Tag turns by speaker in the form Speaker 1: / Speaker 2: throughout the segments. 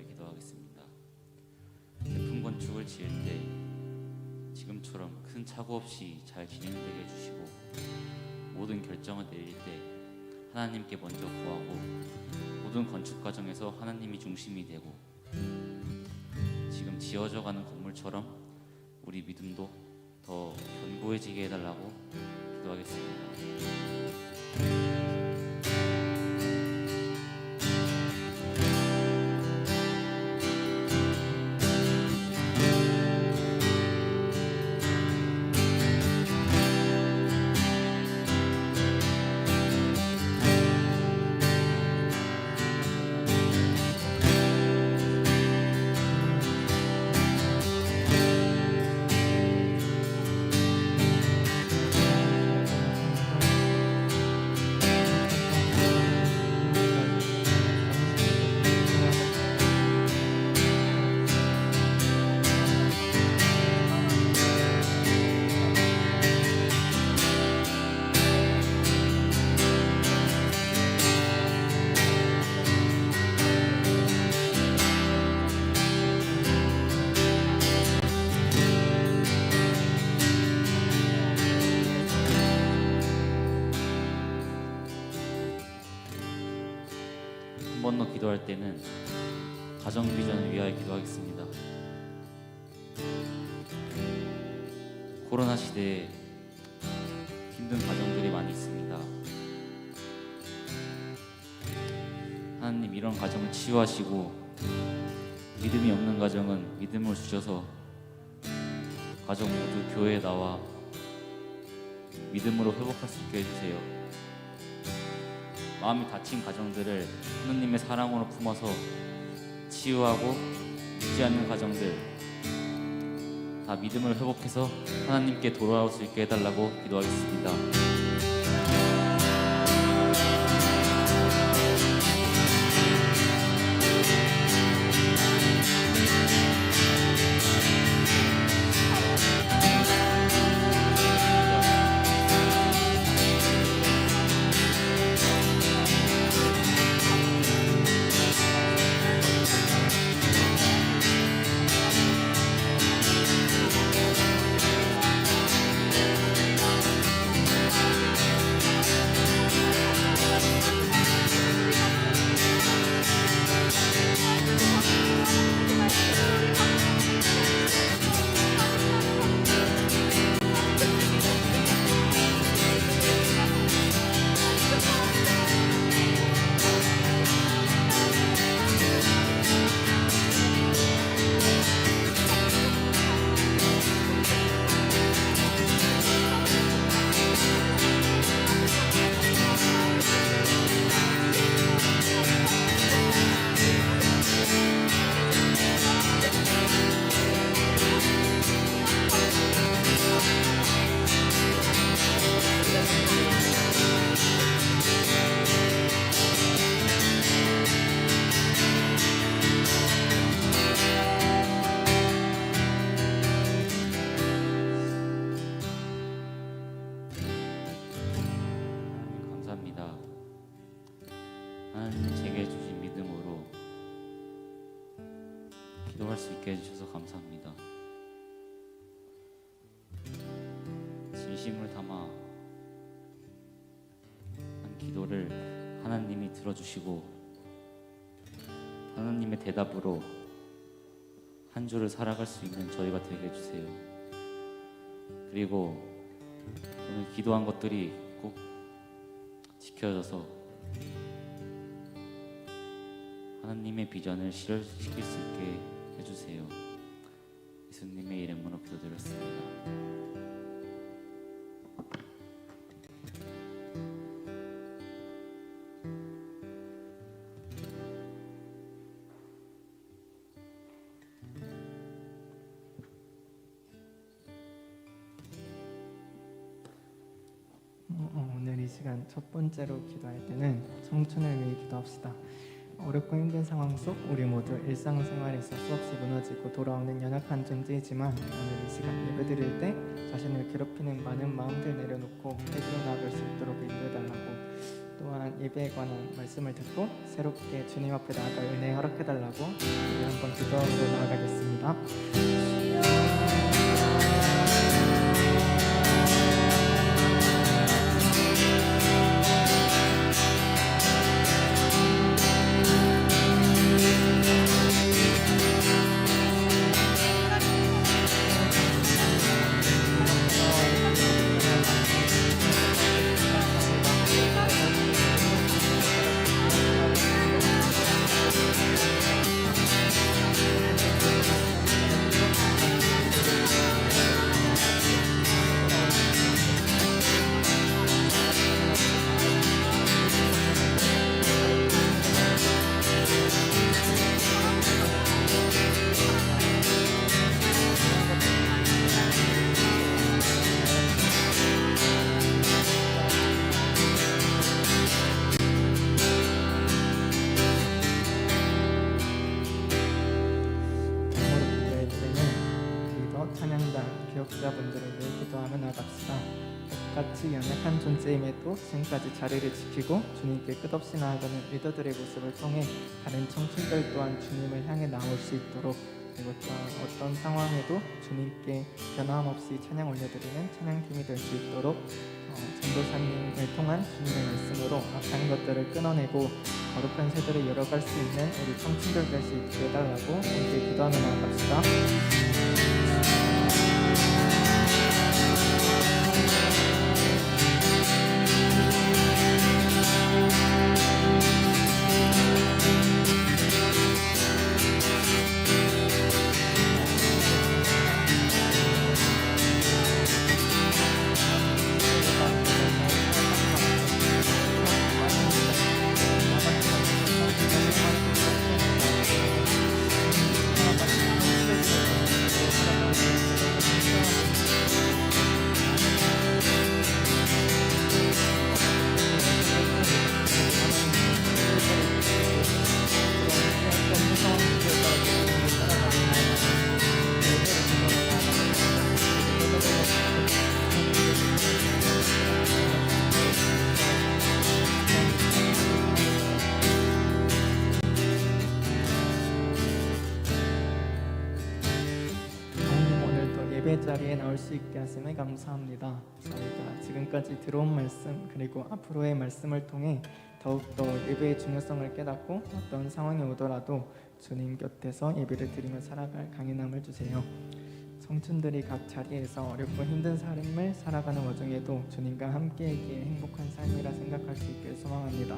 Speaker 1: 위하여 기도하겠습니다. 예쁜 건축을 지을 때 지금처럼 큰 착오 없이 잘 진행되게 해주시고, 모든 결정을 내릴 때 하나님께 먼저 구하고, 모든 건축 과정에서 하나님이 중심이 되고, 지금 지어져가는 건물처럼 우리 믿음도 더 견고해지게 해달라고 기도하겠습니다. 한 번 더 기도할 때는 가정 비전을 위하여 기도하겠습니다. 코로나 시대에 힘든 가정들이 많이 있습니다. 하나님, 이런 가정을 치유하시고 믿음이 없는 가정은 믿음을 주셔서 가정 모두 교회에 나와 믿음으로 회복할 수 있게 해주세요. 마음이 다친 가정들을 하느님의 사랑으로 품어서 치유하고, 믿지 않는 가정들 다 믿음을 회복해서 하나님께 돌아올 수 있게 해달라고 기도하겠습니다. 하나님, 제게 주신 믿음으로 기도할 수 있게 해주셔서 감사합니다. 진심을 담아 한 기도를 하나님이 들어주시고, 하나님의 대답으로 한 주를 살아갈 수 있는 저희가 되게 해주세요. 그리고 오늘 기도한 것들이 꼭 지켜져서 하나님의 비전을 실현시킬 수 있게 해주세요. 예수님의 이름으로 기도드렸습니다.
Speaker 2: 오늘 이 시간 첫 번째로 기도할 때는 청춘을 위해 기도합시다. 어렵고 힘든 상황 속 우리 모두 일상생활에서 수없이 무너지고 돌아오는 연약한 존재이지만, 오늘 이 시간 예배드릴 때 자신을 괴롭히는 많은 마음들 내려놓고 회개로 나아갈 수 있도록 인도해달라고, 또 또한 예배에 관한 말씀을 듣고 새롭게 주님 앞에 나아갈 은혜 허락해달라고 우리 한번 기도하고 나아가겠습니다. 기억자분들을 위해 기도하며 나갑시다. 같이 연약한 존재임에도 지금까지 자리를 지키고 주님께 끝없이 나아가는 리더들의 모습을 통해 다른 청춘들 또한 주님을 향해 나올 수 있도록, 그리고 어떤 상황에도 주님께 변함없이 찬양 올려드리는 찬양팀이 될 수 있도록 전도사님을 통한 주님의 말씀으로 악한 것들을 끊어내고 거룩한 세대를 열어갈 수 있는 우리 청춘들 될 수 있게 해달라고 함께 기도하며 나아갑시다. 예배 자리에 나올 수 있게 하심에 감사합니다. 저희가 지금까지 들어온 말씀 그리고 앞으로의 말씀을 통해 더욱더 예배의 중요성을 깨닫고 어떤 상황이 오더라도 주님 곁에서 예배를 드리며 살아갈 강인함을 주세요. 청춘들이 각 자리에서 어렵고 힘든 삶을 살아가는 와중에도 주님과 함께이기에 행복한 삶이라 생각할 수 있길 소망합니다.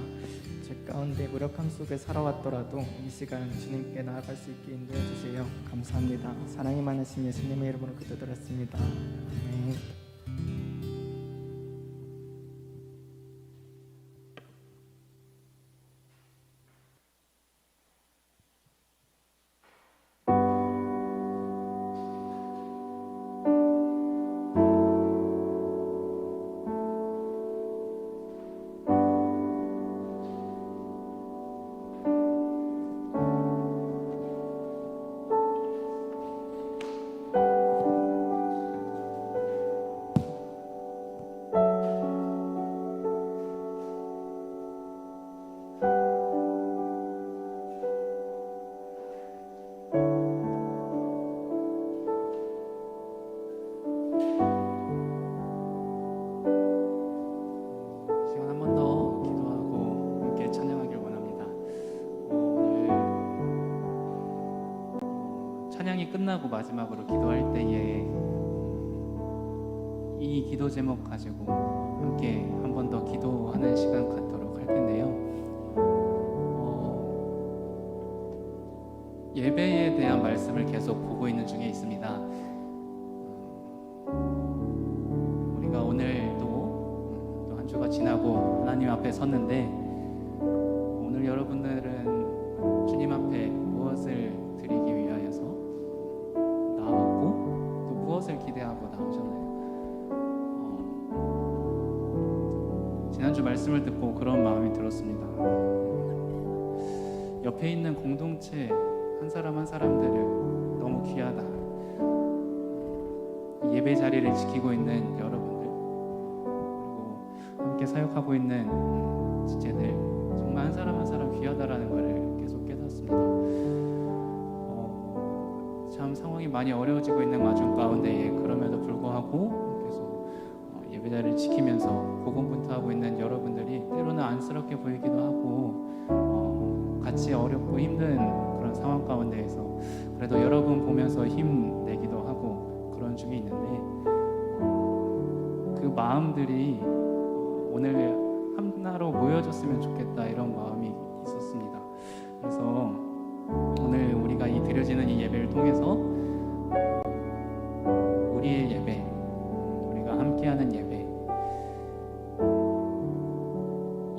Speaker 2: 죄 가운데 무력함 속에 살아왔더라도 이 시간 주님께 나아갈 수 있게 인도해 주세요. 감사합니다. 사랑이 많으신 예수님의 이름으로 기도드렸습니다. 아멘.
Speaker 3: 찬양이 끝나고 마지막으로 기도할 때에 이 기도 제목 가지고 함께 한 번 더 기도하는 시간 갖도록 할 텐데요. 예배에 대한 말씀을 계속 보고 있는 중에 있습니다. 우리가 오늘도 또 한 주가 지나고 하나님 앞에 섰는데, 오늘 여러분들은 주님 앞에 무엇을 드리기 위하여서 나왔고 또 무엇을 기대하고 나오셨나요? 지난주 말씀을 듣고 그런 마음이 들었습니다. 옆에 있는 공동체 한 사람 한 사람들을 너무 귀하다, 예배 자리를 지키고 있는 여러분들, 그리고 함께 함께 사역하고 있는 지체들 정말 한 사람 한 사람 귀하다라는 것을 계속 깨닫습니다. 참 상황이 많이 어려워지고 있는 와중 가운데에 그럼에도 불구하고 계속 예배자를 지키면서 고군분투하고 있는 여러분들이 때로는 안쓰럽게 보이기도 하고 같이 어렵고 힘든 그런 상황 가운데에서 그래도 여러분 보면서 힘내기도 하고 그런 중에 있는데 그 마음들이 오늘 하나로 모여졌으면 좋겠다 이런 마음이 있었습니다. 그래서 오늘 우리가 이 드려지는 이 예배를 통해서 우리의 예배, 우리가 함께하는 예배,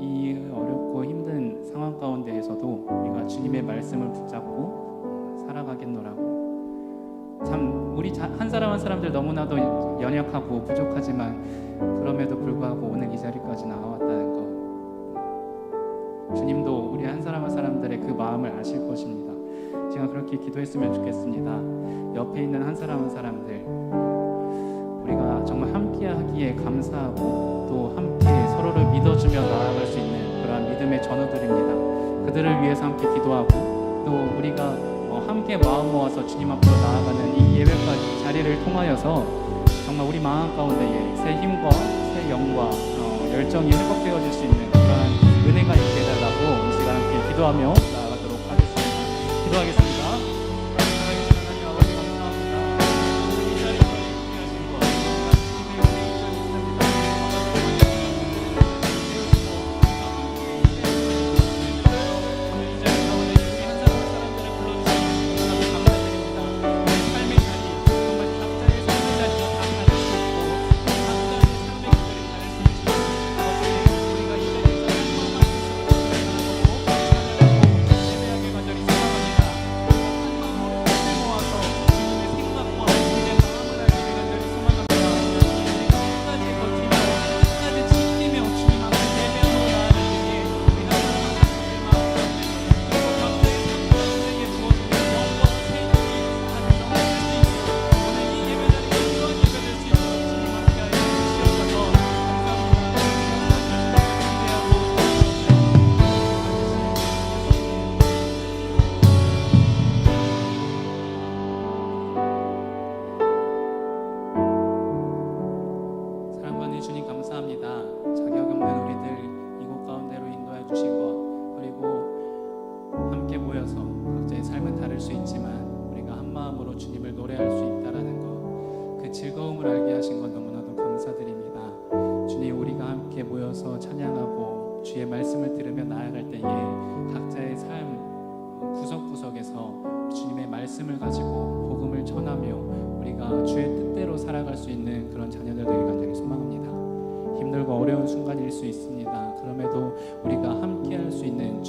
Speaker 3: 이 어렵고 힘든 상황 가운데에서도 우리가 주님의 말씀을 붙잡고 살아가겠노라고. 참 우리 한 사람 한 사람들 너무나도 연약하고 부족하지만 그럼에도 불구하고 오늘 이 자리까지 나와왔다는 것, 주님도 우리 한 사람 한 사람들의 그 마음을 아실 것입니다. 제가 그렇게 기도했으면 좋겠습니다. 옆에 있는 한 사람 한 사람들 우리가 정말 함께 하기에 감사하고 또 함께 서로를 믿어주며 나아갈 수 있는 그러한 믿음의 전우들입니다. 그들을 위해서 함께 기도하고 또 우리가 함께 마음 모아서 주님 앞으로 나아가는 이 예배까지 자리를 통하여서 정말 우리 마음 가운데에 새 힘과 새 영과 열정이 회복되어질 수 있는 그러한 은혜가 있게 해달라고 이 시간 함께 기도하며 나아가도록 하겠습니다. 기도하겠습니다. 살아계신 하나님 아버지 감사합니다. 이 자리까지 준비하신 것 주님의 은혜 있습니다. 오늘 이 자리 가운데 우리 한 사람 한 사람들을 불러주셔서 감사드립니다. 우리 삶의 자리 정말 각자의 삶의 자리가 다 다를 수 있고 각자의 삶의 길들이 다를 수 있지만 아버지 우리가 이 자리에서 예배하게 간절히 소망합니다. 한 마음으로 힘을 모아서 주님의 생각과 주님의 마음을 알게 간절히 소망합니다. 끝까지 버티며 끝까지 지키며 주님 앞에 예배함으로 나아갈 때에 우리 한 사람 한 사람의 마음 가운데 각자의 삶 가운데에 부어주는 영과 세력이 다시 넘칠 수 있도록 오늘 이 예배자리가 귀한 예배될 수 있도록 주님 함께하여 주시옵소서. 감사합니다. 사랑받는 주님 감사합니다. 자격 없는 우리들 이곳 가운데로 인도해 주신 것 그리고 함께 모여서 각자의 삶은 다를 수 있지만 우리가 한 마음으로 주님을 노래할 수 있다라는 것 그 즐거움을 알게 하신 것 너무나도 감사드립니다. 주님 우리가 함께 모여서 찬양하고 주의 말씀을 들으며 나아갈 때에 각자의 삶 구석구석에서 주님의 말씀을 가지고 복음을 전하며 우리가 주의 뜻대로 살아갈 수 있는 그런 자녀들 되길 간절히 소망합니다. 힘들고 어려운 순간일 수 있습니다. 그럼에도 우리가 함께 할 수 있는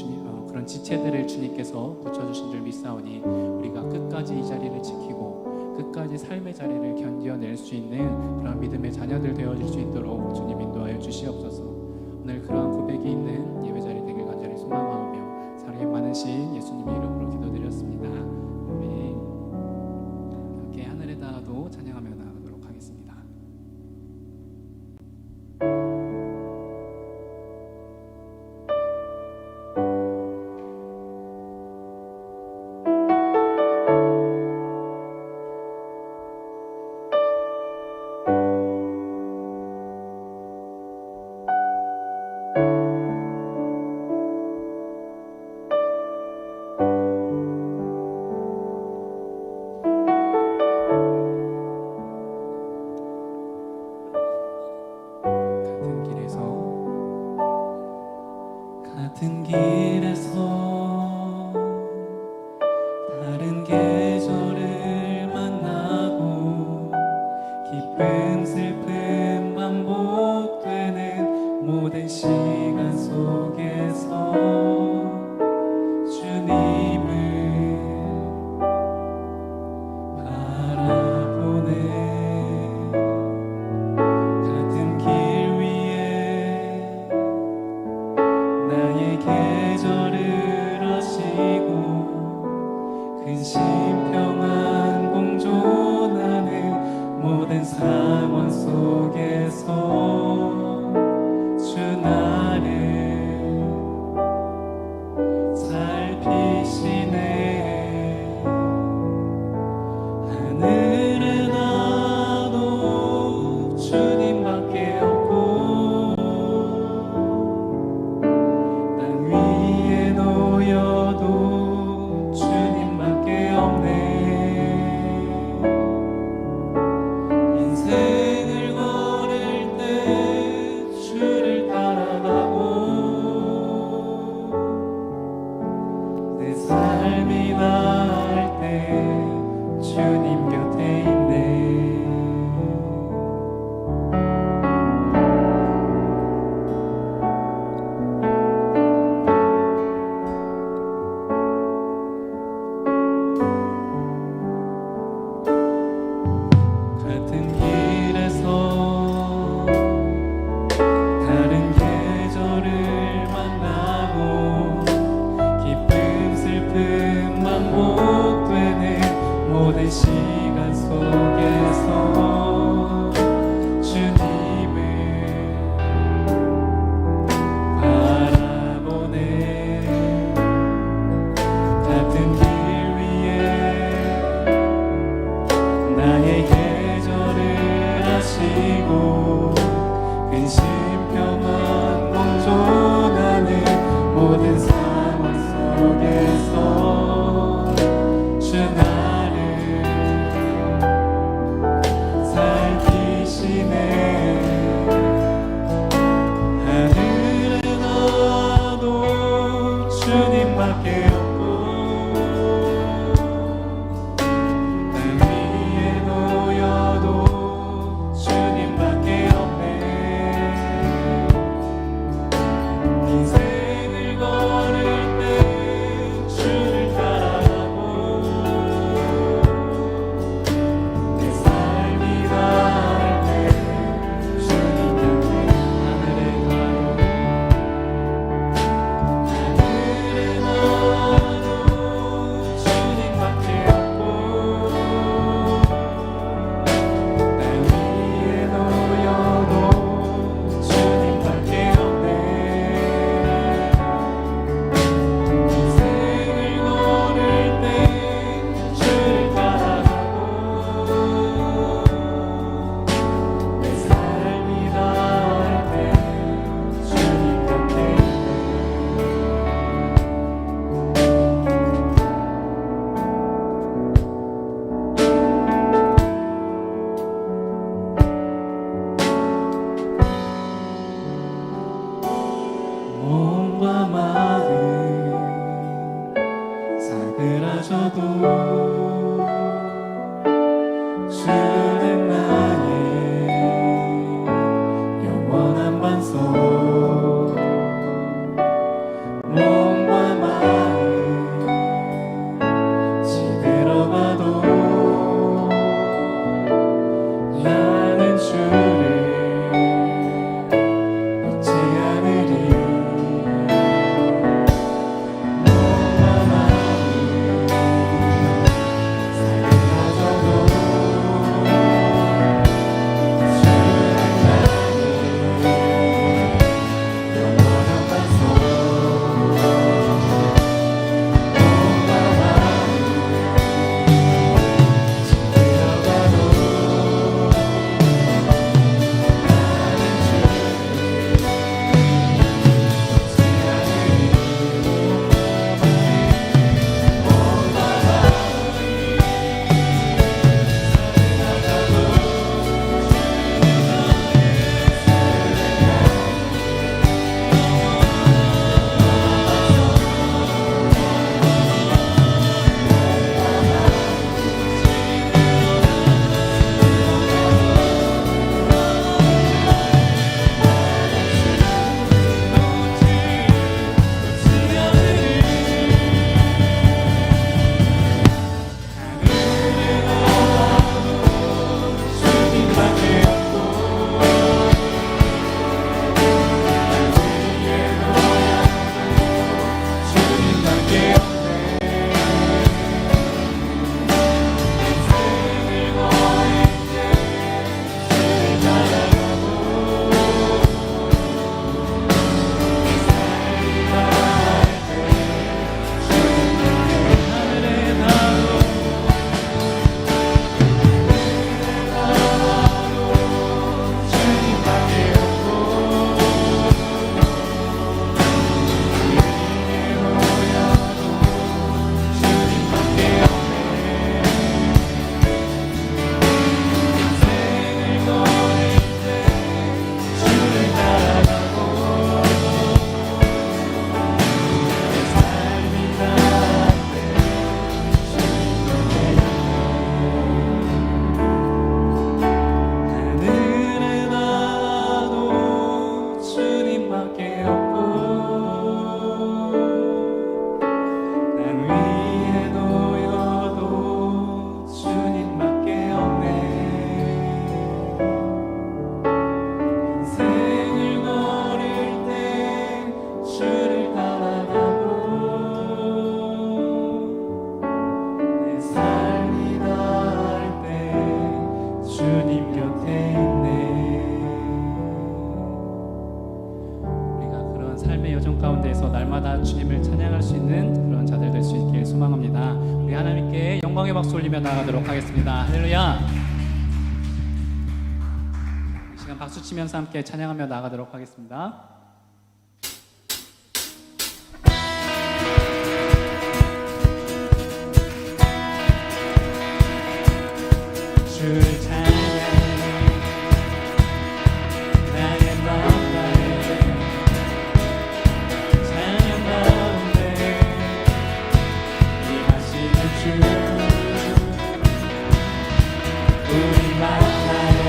Speaker 3: 그런 지체들을 주님께서 붙여주신 줄 믿사오니 우리가 끝까지 이 자리를 지키고 끝까지 삶의 자리를 견뎌낼 수 있는 그런 믿음의 자녀들 되어질 수 있도록 주님 인도하여 주시옵소서. 오늘 그러한 고백이 있는 예배자리 되길 간절히 소망하며 사랑이 많으신 예수님의 이름으로 기도드렸습니다. 아멘. 함께 하늘에 닿아도 찬양하며 나아가도록 하겠습니다. 같은 길에서 다른 계절을 만나고 기쁨 슬픔 반복되는 모든 시간 속에서 주님을 바라보네. 같은 길 위에 나의 계절을 하시고 근심 평안 공존하는 모든 상황 속에서 주님을 영원한 반석 몸과 마음 시들어가도 나는 주를 놓지 않으리 몸과 마음 살이 가져도 주님 곁에 있네. 우리가 그런 삶의 여정 가운데서 날마다 주님을 찬양할 수 있는 그런 자들 될 수 있길 소망합니다. 우리 하나님께 영광의 박수 올리며 나가도록 하겠습니다. 할렐루야. 이 시간 박수 치면서 함께 찬양하며 나가도록 하겠습니다. 주를 찬양해 나의 마음 다해 찬양 가운데 임하시는 주 우리 만나네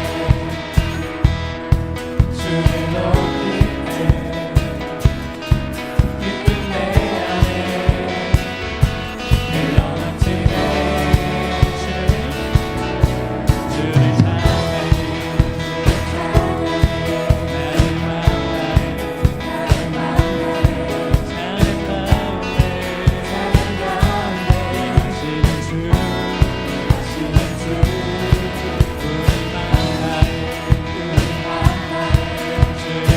Speaker 3: 주를 높일 때 기쁨 내 안에 흘러넘치네 주를 찬양해 나의 마음 다해 찬양 가운데 임하시는 주 우리 만나네 주를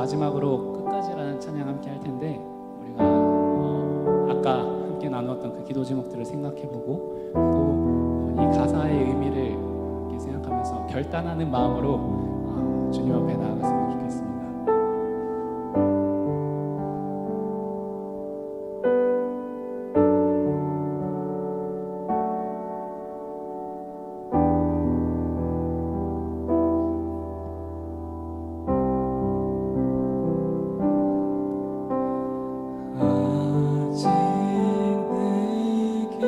Speaker 3: 마지막으로 끝까지라는 찬양 함께 할 텐데 우리가 아까 함께 나누었던 그 기도 제목들을 생각해보고 또 이 가사의 의미를 이렇게 생각하면서 결단하는 마음으로 주님 앞에 나아갔으면 좋겠습니다.
Speaker 4: 아직 내게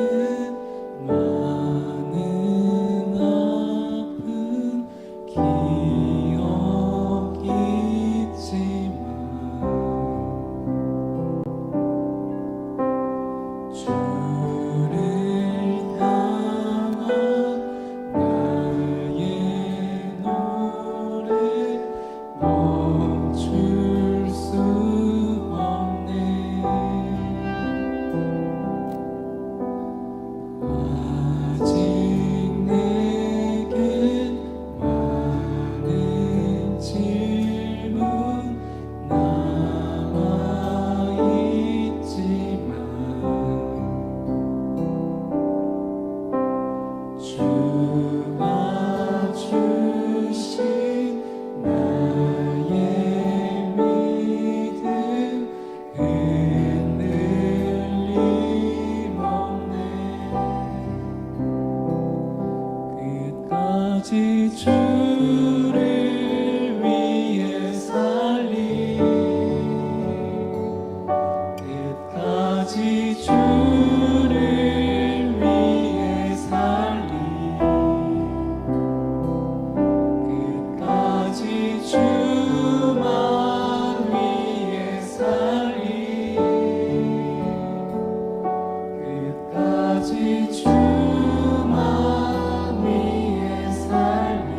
Speaker 4: 많은 아픈 기억이 있지만 주를 향한 나의 노래 멈출 수 없네. 아직 내겐 많은 질문 남아있지만 주가 주신 나의 믿음 흔들림 없네. 끝까지 주를 위해 살리 끝까지 주를 위해 살리 끝까지 주만 위해 살리 끝까지 주만 위해 살리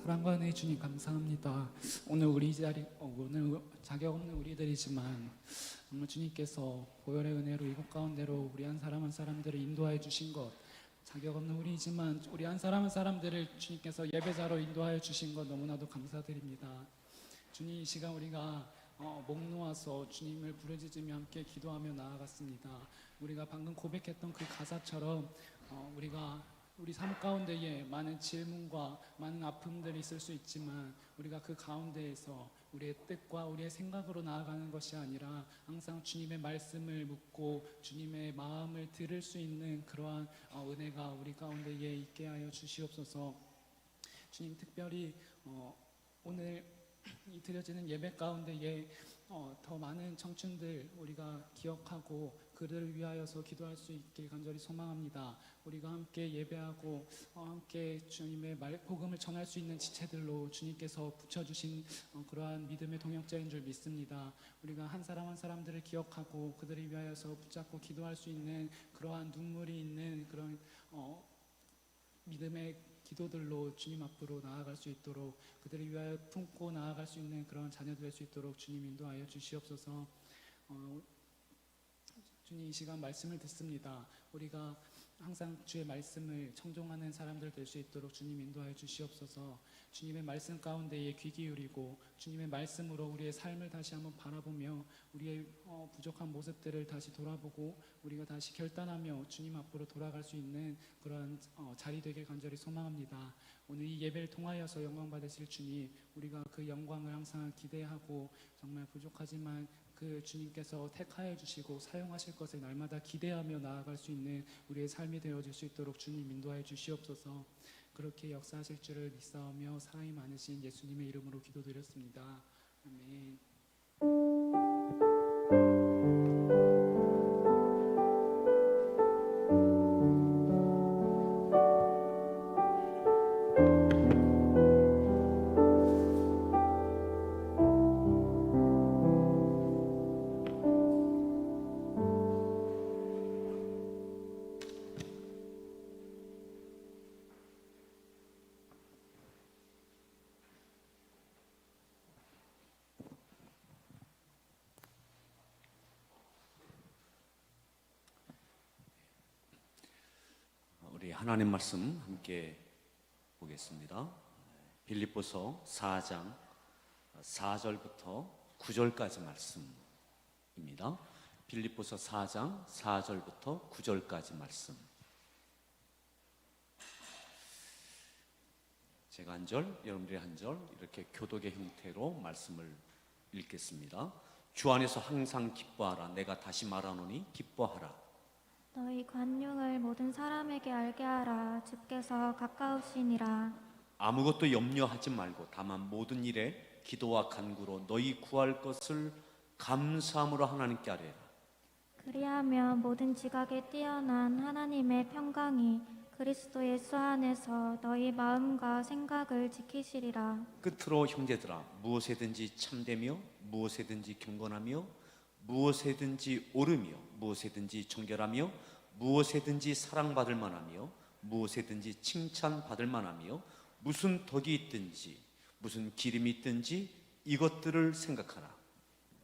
Speaker 3: 사랑과 은혜 주님 감사합니다. 오늘 우리 자리 오늘 자격 없는 우리들이지만 정말 주님께서 보혈의 은혜로 이곳 가운데로 우리 한 사람 한 사람들을 인도하여 주신 것, 자격 없는 우리이지만 우리 한 사람 한 사람들을 주님께서 예배자로 인도하여 주신 것 너무나도 감사드립니다. 주님, 이 시간 우리가 목 놓아서 주님을 부르짖으며 함께 기도하며 나아갔습니다. 우리가 방금 고백했던 그 가사처럼 우리 삶 가운데에 많은 질문과 많은 아픔들이 있을 수 있지만 우리가 그 가운데에서 우리의 뜻과 우리의 생각으로 나아가는 것이 아니라 항상 주님의 말씀을 묻고 주님의 마음을 들을 수 있는 그러한 은혜가 우리 가운데에 있게 하여 주시옵소서. 주님, 특별히 오늘 이 드려지는 예배 가운데에 더 많은 청춘들 우리가 기억하고 그들을 위하여서 기도할 수 있길 간절히 소망합니다. 우리가 함께 예배하고 함께 주님의 복음을 전할 수 있는 지체들로 주님께서 붙여주신 그러한 믿음의 동역자인 줄 믿습니다. 우리가 한 사람 한 사람들을 기억하고 그들을 위하여서 붙잡고 기도할 수 있는 그러한 눈물이 있는 그런 믿음의 기도들로 주님 앞으로 나아갈 수 있도록, 그들을 위하여 품고 나아갈 수 있는 그런 자녀들 될 수 있도록 주님 인도하여 주시옵소서. 주님, 이 시간 말씀을 듣습니다. 우리가 항상 주의 말씀을 청종하는 사람들 될 수 있도록 주님 인도하여 주시옵소서. 주님의 말씀 가운데에 귀 기울이고 주님의 말씀으로 우리의 삶을 다시 한번 바라보며 우리의 부족한 모습들을 다시 돌아보고 우리가 다시 결단하며 주님 앞으로 돌아갈 수 있는 그런 자리 되길 간절히 소망합니다. 오늘 이 예배를 통하여서 영광 받으실 주님, 우리가 그 영광을 항상 기대하고 정말 부족하지만 그 주님께서 택하여 주시고 사용하실 것을 날마다 기대하며 나아갈 수 있는 우리의 삶이 되어질 수 있도록 주님 인도하여 주시옵소서. 그렇게 역사하실 줄을 믿사오며 사랑이 많으신 예수님의 이름으로 기도드렸습니다. 아멘.
Speaker 5: 우리 하나님 말씀 함께 보겠습니다. 빌립보서 4장 4절부터 9절까지 말씀입니다. 빌립보서 4장 4절부터 9절까지 말씀. 제가 한 절, 여러분들이 한 절, 이렇게 교독의 형태로 말씀을 읽겠습니다. 주 안에서 항상 기뻐하라. 내가 다시 말하노니 기뻐하라.
Speaker 6: 너희 관용을 모든 사람에게 알게 하라. 주께서 가까우시니라.
Speaker 5: 아무것도 염려하지 말고 다만 모든 일에 기도와 간구로 너희 구할 것을 감사함으로 하나님께 아뢰라.
Speaker 6: 그리하면 모든 지각에 뛰어난 하나님의 평강이 그리스도 예수 안에서 너희 마음과 생각을 지키시리라.
Speaker 5: 끝으로 형제들아, 무엇에든지 참되며 무엇에든지 경건하며 무엇에든지 옳으며 무엇에든지 정결하며 무엇에든지 사랑받을 만하며 무엇에든지 칭찬받을 만하며 무슨 덕이 있든지 무슨 기름이 있든지 이것들을 생각하라.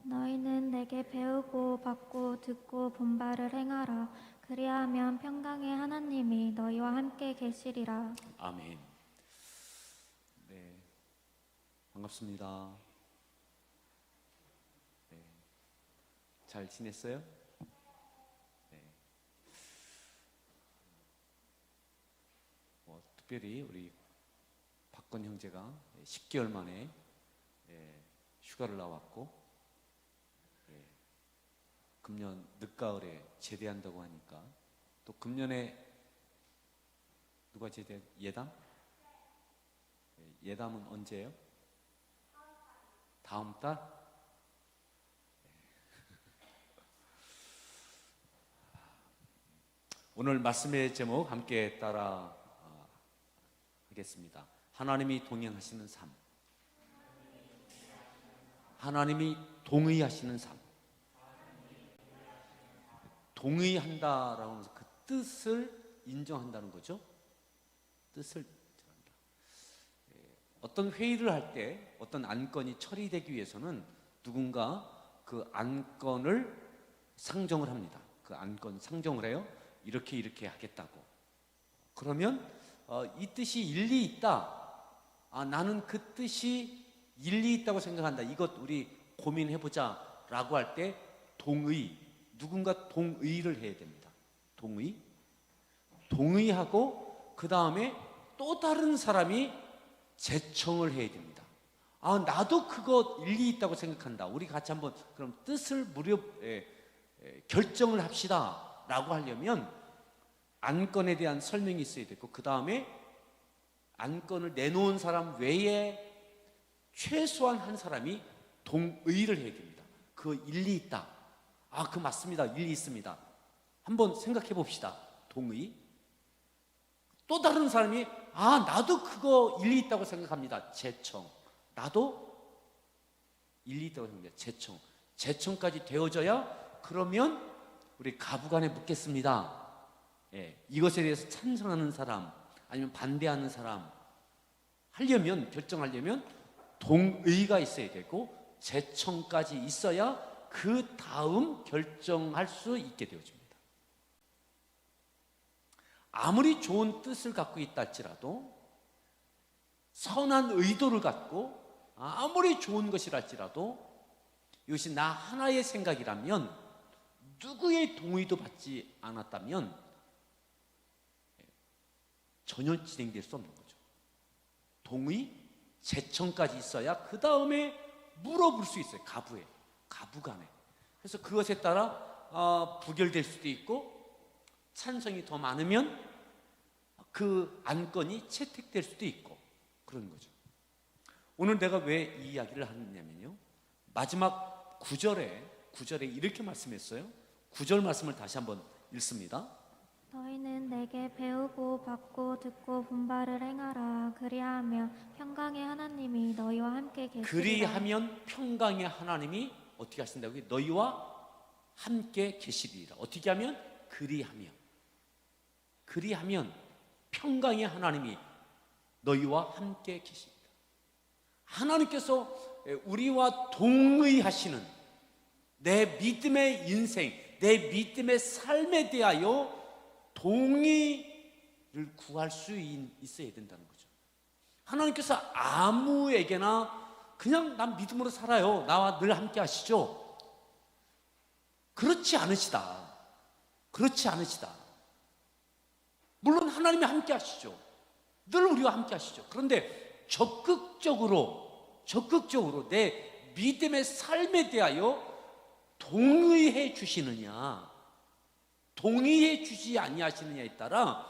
Speaker 6: 너희는 내게 배우고 받고 듣고 본 바를 행하라. 그리하면 평강의 하나님이 너희와 함께 계시리라.
Speaker 5: 아멘. 네, 반갑습니다. 네, 잘 지냈어요? 네. 특별히 우리 박건 형제가 10개월 만에 휴가를 나왔고 금년 늦가을에 제대한다고 하니까 또 금년에 누가 제대? 예담? 예담은 언제예요? 다음 달? 오늘 말씀의 제목 함께 따라 하겠습니다. 하나님이 동행하시는 삶. 하나님이 동의하시는 삶. 동의한다라는 그 뜻을 인정한다는 거죠. 뜻을 인정한다. 어떤 회의를 할 때 어떤 안건이 처리되기 위해서는 누군가 그 안건을 상정을 합니다. 그 안건 상정을 해요. 이렇게 하겠다고. 그러면 이 뜻이 일리 있다. 나는 그 뜻이 일리 있다고 생각한다. 이것 우리 고민해보자 라고 할 때 동의, 누군가 동의를 해야 됩니다. 동의하고 그 다음에 또 다른 사람이 제청을 해야 됩니다. 나도 그거 일리 있다고 생각한다. 우리 같이 한번 그럼 뜻을 결정을 합시다 라고 하려면 안건에 대한 설명이 있어야 되고, 그 다음에 안건을 내놓은 사람 외에 최소한 한 사람이 동의를 해야 됩니다. 그 일리 있다. 그 맞습니다. 일리 있습니다. 한번 생각해 봅시다. 동의. 또 다른 사람이 나도 그거 일리 있다고 생각합니다. 제청. 나도 일리 있다고 생각합니다. 제청. 제청까지 되어져야 그러면 우리 가부간에 묻겠습니다. 이것에 대해서 찬성하는 사람 아니면 반대하는 사람 하려면, 결정하려면 동의가 있어야 되고 제청까지 있어야 그 다음 결정할 수 있게 되어집니다. 아무리 좋은 뜻을 갖고 있다 할지라도, 선한 의도를 갖고 아무리 좋은 것이라 할지라도 이것이 나 하나의 생각이라면, 누구의 동의도 받지 않았다면 전혀 진행될 수 없는 거죠. 동의, 제청까지 있어야 그 다음에 물어볼 수 있어요. 가부간에. 그래서 그것에 따라 부결될 수도 있고, 찬성이 더 많으면 그 안건이 채택될 수도 있고, 그런 거죠. 오늘 내가 왜 이 이야기를 하느냐면요, 마지막 9절에 이렇게 말씀했어요. 9절 말씀을 다시 한번 읽습니다.
Speaker 6: 너희는 내게 배우고 받고 듣고 본바를 행하라. 그리하면 평강의 하나님이 너희와 함께 계시리라.
Speaker 5: 그리하면 평강의 하나님이 어떻게 하신다고요? 너희와 함께 계시리라. 어떻게 하면? 그리하면 평강의 하나님이 너희와 함께 계십니다. 하나님께서 우리와 동의하시는 내 믿음의 인생, 내 믿음의 삶에 대하여 동의를 구할 수 있어야 된다는 거죠. 하나님께서 아무에게나 그냥 난 믿음으로 살아요, 나와 늘 함께 하시죠, 그렇지 않으시다. 물론 하나님이 함께 하시죠. 늘 우리와 함께 하시죠. 그런데 적극적으로 내 믿음의 삶에 대하여 동의해 주시느냐, 동의해 주지 아니하시느냐에 따라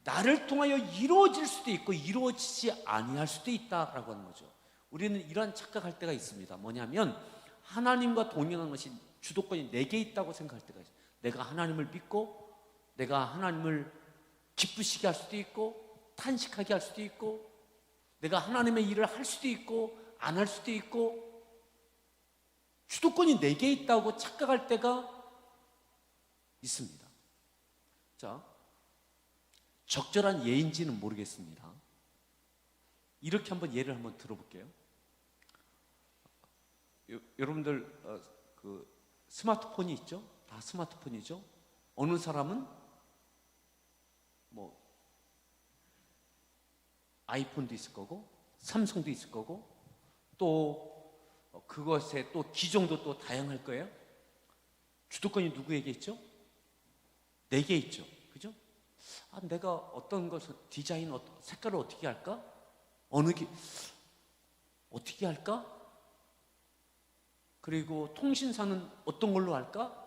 Speaker 5: 나를 통하여 이루어질 수도 있고 이루어지지 아니할 수도 있다라고 하는 거죠. 우리는 이러한 착각할 때가 있습니다. 뭐냐면 하나님과 동행하는 것이 주도권이 내게 있다고 생각할 때가 있어요. 내가 하나님을 믿고 내가 하나님을 기쁘시게 할 수도 있고 탄식하게 할 수도 있고, 내가 하나님의 일을 할 수도 있고 안 할 수도 있고, 주도권이 내게 있다고 착각할 때가 있습니다. 자, 적절한 예인지는 모르겠습니다. 이렇게 한번 예를 한번 들어볼게요. 여러분들 그 스마트폰이 있죠? 다 스마트폰이죠? 어느 사람은 뭐 아이폰도 있을 거고 삼성도 있을 거고 또 그것에 또 기종도 또 다양할 거예요. 주도권이 누구에게 있죠? 내게 있죠. 그죠? 내가 어떤 것을 디자인, 색깔을 어떻게 할까? 어떻게 할까? 그리고 통신사는 어떤 걸로 할까?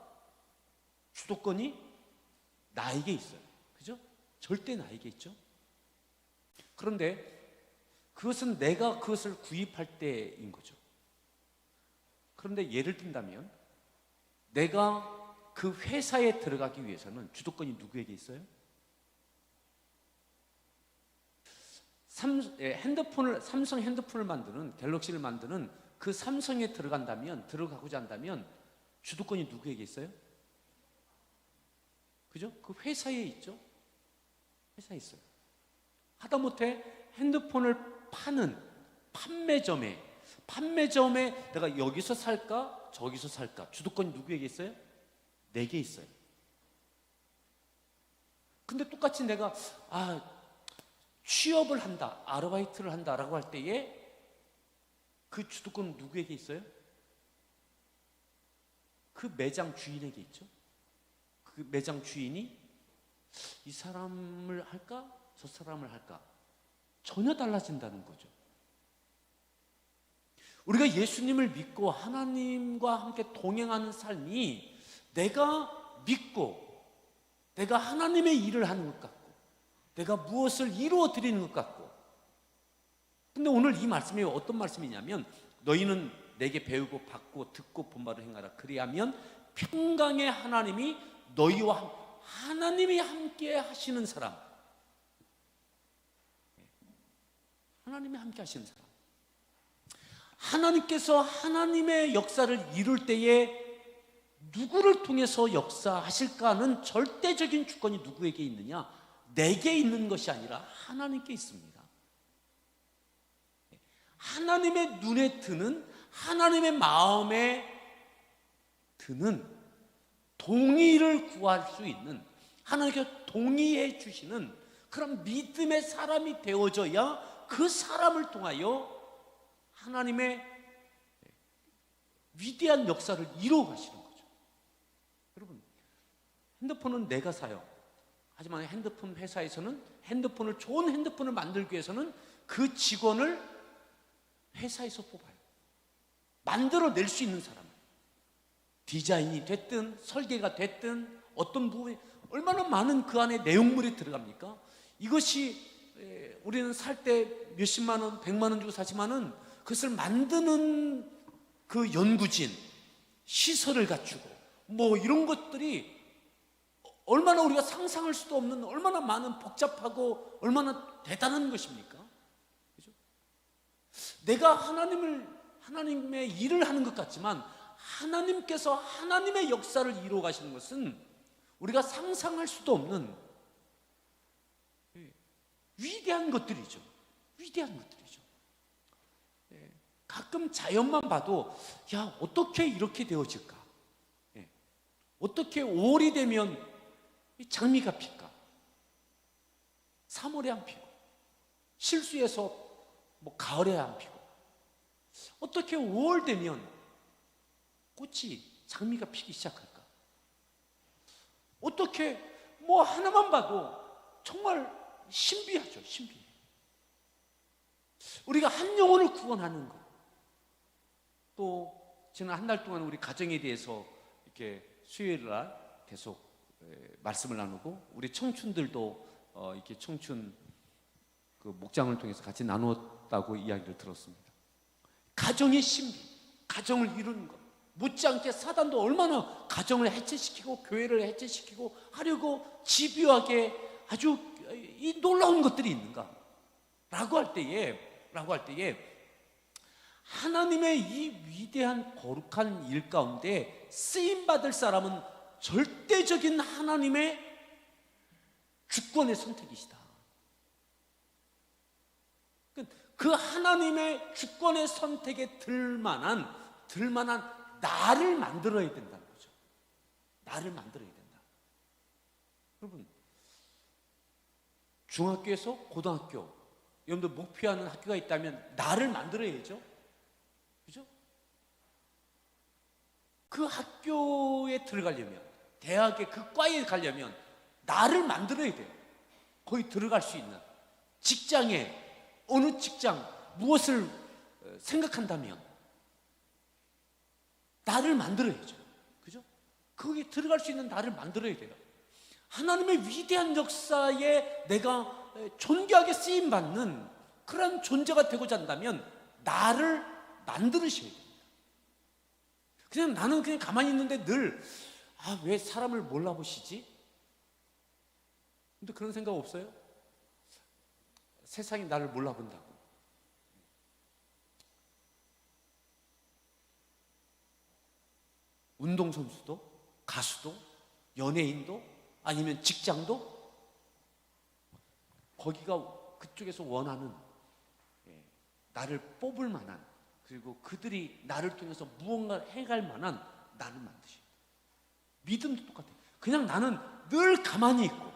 Speaker 5: 주도권이 나에게 있어요. 그죠? 절대 나에게 있죠. 그런데 그것은 내가 그것을 구입할 때인 거죠. 그런데 예를 든다면 내가 그 회사에 들어가기 위해서는 주도권이 누구에게 있어요? 삼성 핸드폰을 만드는, 갤럭시를 만드는 그 삼성에 들어가고자 한다면 주도권이 누구에게 있어요? 그죠? 그 회사에 있죠. 회사에 있어요. 하다못해 핸드폰을 파는 판매점에 내가 여기서 살까 저기서 살까 주도권이 누구에게 있어요? 내게 있어요. 근데 똑같이 내가 취업을 한다, 아르바이트를 한다라고 할 때에 그 주도권은 누구에게 있어요? 그 매장 주인에게 있죠. 그 매장 주인이 이 사람을 할까 저 사람을 할까 전혀 달라진다는 거죠. 우리가 예수님을 믿고 하나님과 함께 동행하는 삶이 내가 믿고 내가 하나님의 일을 하는 것 같고 내가 무엇을 이루어 드리는 것 같고, 근데 오늘 이 말씀이 어떤 말씀이냐면 너희는 내게 배우고 받고 듣고 본바를 행하라. 그리하면 평강의 하나님이 너희와 하나님이 함께 하시는 사람, 하나님이 함께 하시는 사람, 하나님께서 하나님의 역사를 이룰 때에 누구를 통해서 역사하실까는 절대적인 주권이 누구에게 있느냐? 내게 있는 것이 아니라 하나님께 있습니다. 하나님의 눈에 드는, 하나님의 마음에 드는 동의를 구할 수 있는, 하나님께서 동의해 주시는 그런 믿음의 사람이 되어져야 그 사람을 통하여 하나님의 위대한 역사를 이루어 가시는 거죠. 여러분, 핸드폰은 내가 사요. 하지만 핸드폰 회사에서는 핸드폰을, 좋은 핸드폰을 만들기 위해서는 그 직원을 회사에서 뽑아요. 만들어낼 수 있는 사람, 디자인이 됐든 설계가 됐든 어떤 부분이 얼마나 많은 그 안에 내용물이 들어갑니까? 이것이 우리는 살 때 몇십만 원, 100만 원 주고 사지만은 그것을 만드는 그 연구진, 시설을 갖추고 뭐 이런 것들이 얼마나 우리가 상상할 수도 없는, 얼마나 많은 복잡하고 얼마나 대단한 것입니까? 그죠? 내가 하나님의 일을 하는 것 같지만 하나님께서 하나님의 역사를 이루어 가시는 것은 우리가 상상할 수도 없는 위대한 것들이죠. 위대한 것들이죠. 가끔 자연만 봐도 야, 어떻게 이렇게 되어질까? 어떻게 5월이 되면 장미가 필까? 3월에 안 피고, 실수해서 뭐 가을에 안 피고, 어떻게 5월 되면 꽃이, 장미가 피기 시작할까? 어떻게 뭐 하나만 봐도 정말 신비하죠. 신비해. 우리가 한 영혼을 구원하는 것, 또 지난 한 달 동안 우리 가정에 대해서 이렇게 수요일 날 계속 말씀을 나누고, 우리 청춘들도 이렇게 청춘 그 목장을 통해서 같이 나누었다고 이야기를 들었습니다. 가정의 신비, 가정을 이루는 것, 못지않게 사단도 얼마나 가정을 해체시키고 교회를 해체시키고 하려고 집요하게 아주 이 놀라운 것들이 있는가? 라고 할 때에 하나님의 이 위대한 거룩한 일 가운데 쓰임받을 사람은 절대적인 하나님의 주권의 선택이시다. 그 하나님의 주권의 선택에 들만한 나를 만들어야 된다는 거죠. 나를 만들어야 된다. 여러분, 중학교에서 고등학교, 여러분들 목표하는 학교가 있다면 나를 만들어야죠. 그죠? 그 학교에 들어가려면, 대학의 그 과에 가려면 나를 만들어야 돼요. 거기 들어갈 수 있는, 직장에 어느 직장 무엇을 생각한다면 나를 만들어야죠. 그죠? 거기 들어갈 수 있는 나를 만들어야 돼요. 하나님의 위대한 역사에 내가 존귀하게 쓰임받는 그런 존재가 되고자 한다면 나를 만들으셔야 됩니다. 그냥 나는 그냥 가만히 있는데 늘 왜 사람을 몰라보시지? 근데 그런 생각 없어요? 세상이 나를 몰라본다고. 운동선수도, 가수도, 연예인도, 아니면 직장도, 거기가 그쪽에서 원하는 나를 뽑을 만한, 그리고 그들이 나를 통해서 무언가 해갈 만한 나를 만드셔. 믿음도 똑같아요. 그냥 나는 늘 가만히 있고,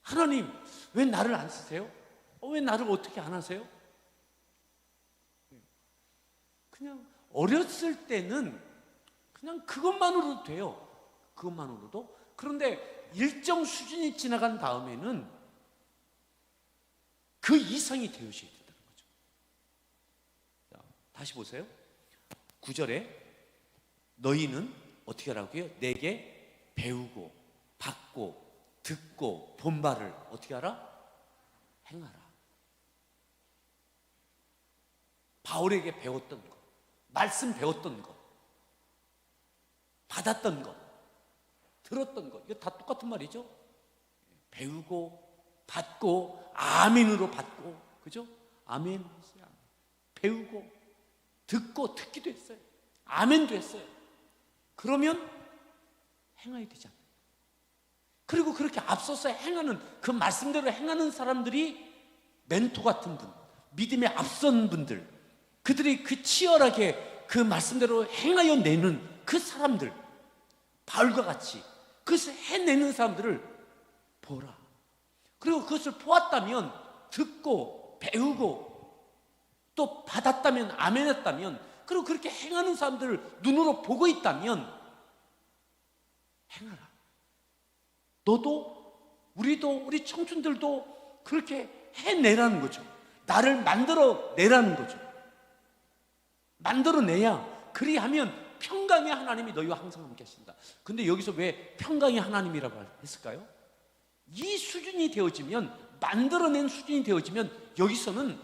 Speaker 5: 하나님 왜 나를 안 쓰세요? 왜 나를 어떻게 안 하세요? 그냥 어렸을 때는 그냥 그것만으로도 돼요. 그것만으로도. 그런데 일정 수준이 지나간 다음에는 그 이상이 되어셔야 된다는 거죠. 자, 다시 보세요. 9절에 너희는 어떻게 하라고요? 내게 배우고 받고 듣고 본 바를 어떻게 하라? 행하라. 바울에게 배웠던 것, 말씀 배웠던 것, 받았던 것, 들었던 것, 이거 다 똑같은 말이죠. 배우고 받고 아멘으로 받고, 그죠? 아멘. 배우고 듣고 듣기도 했어요. 아멘도 했어요. 그러면 행해야 되지 않나요? 그리고 그렇게 앞서서 행하는, 그 말씀대로 행하는 사람들이 멘토 같은 분, 믿음에 앞선 분들, 그들이 그 치열하게 그 말씀대로 행하여 내는 그 사람들, 바울과 같이 그것을 해내는 사람들을 보라. 그리고 그것을 보았다면, 듣고 배우고 또 받았다면, 아멘했다면, 그리고 그렇게 행하는 사람들을 눈으로 보고 있다면 행하라. 너도, 우리도, 우리 청춘들도 그렇게 해내라는 거죠. 나를 만들어 내라는 거죠. 만들어내야, 그리하면 평강의 하나님이 너희와 항상 함께 하신다. 근데 여기서 왜 평강의 하나님이라고 했을까요? 이 수준이 되어지면, 만들어낸 수준이 되어지면 여기서는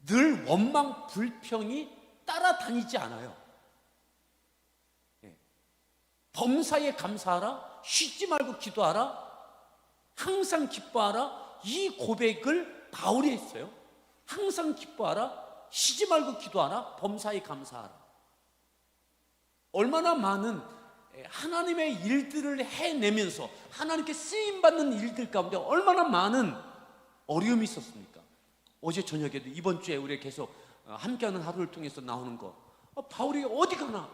Speaker 5: 늘 원망, 불평이 따라다니지 않아요. 범사에 감사하라, 쉬지 말고 기도하라, 항상 기뻐하라. 이 고백을 바울이 했어요. 항상 기뻐하라, 쉬지 말고 기도하라, 범사에 감사하라. 얼마나 많은 하나님의 일들을 해내면서 하나님께 쓰임받는 일들 가운데 얼마나 많은 어려움이 있었습니까? 어제 저녁에도, 이번 주에 우리 계속 함께하는 하루를 통해서 나오는 거, 바울이 어디 가나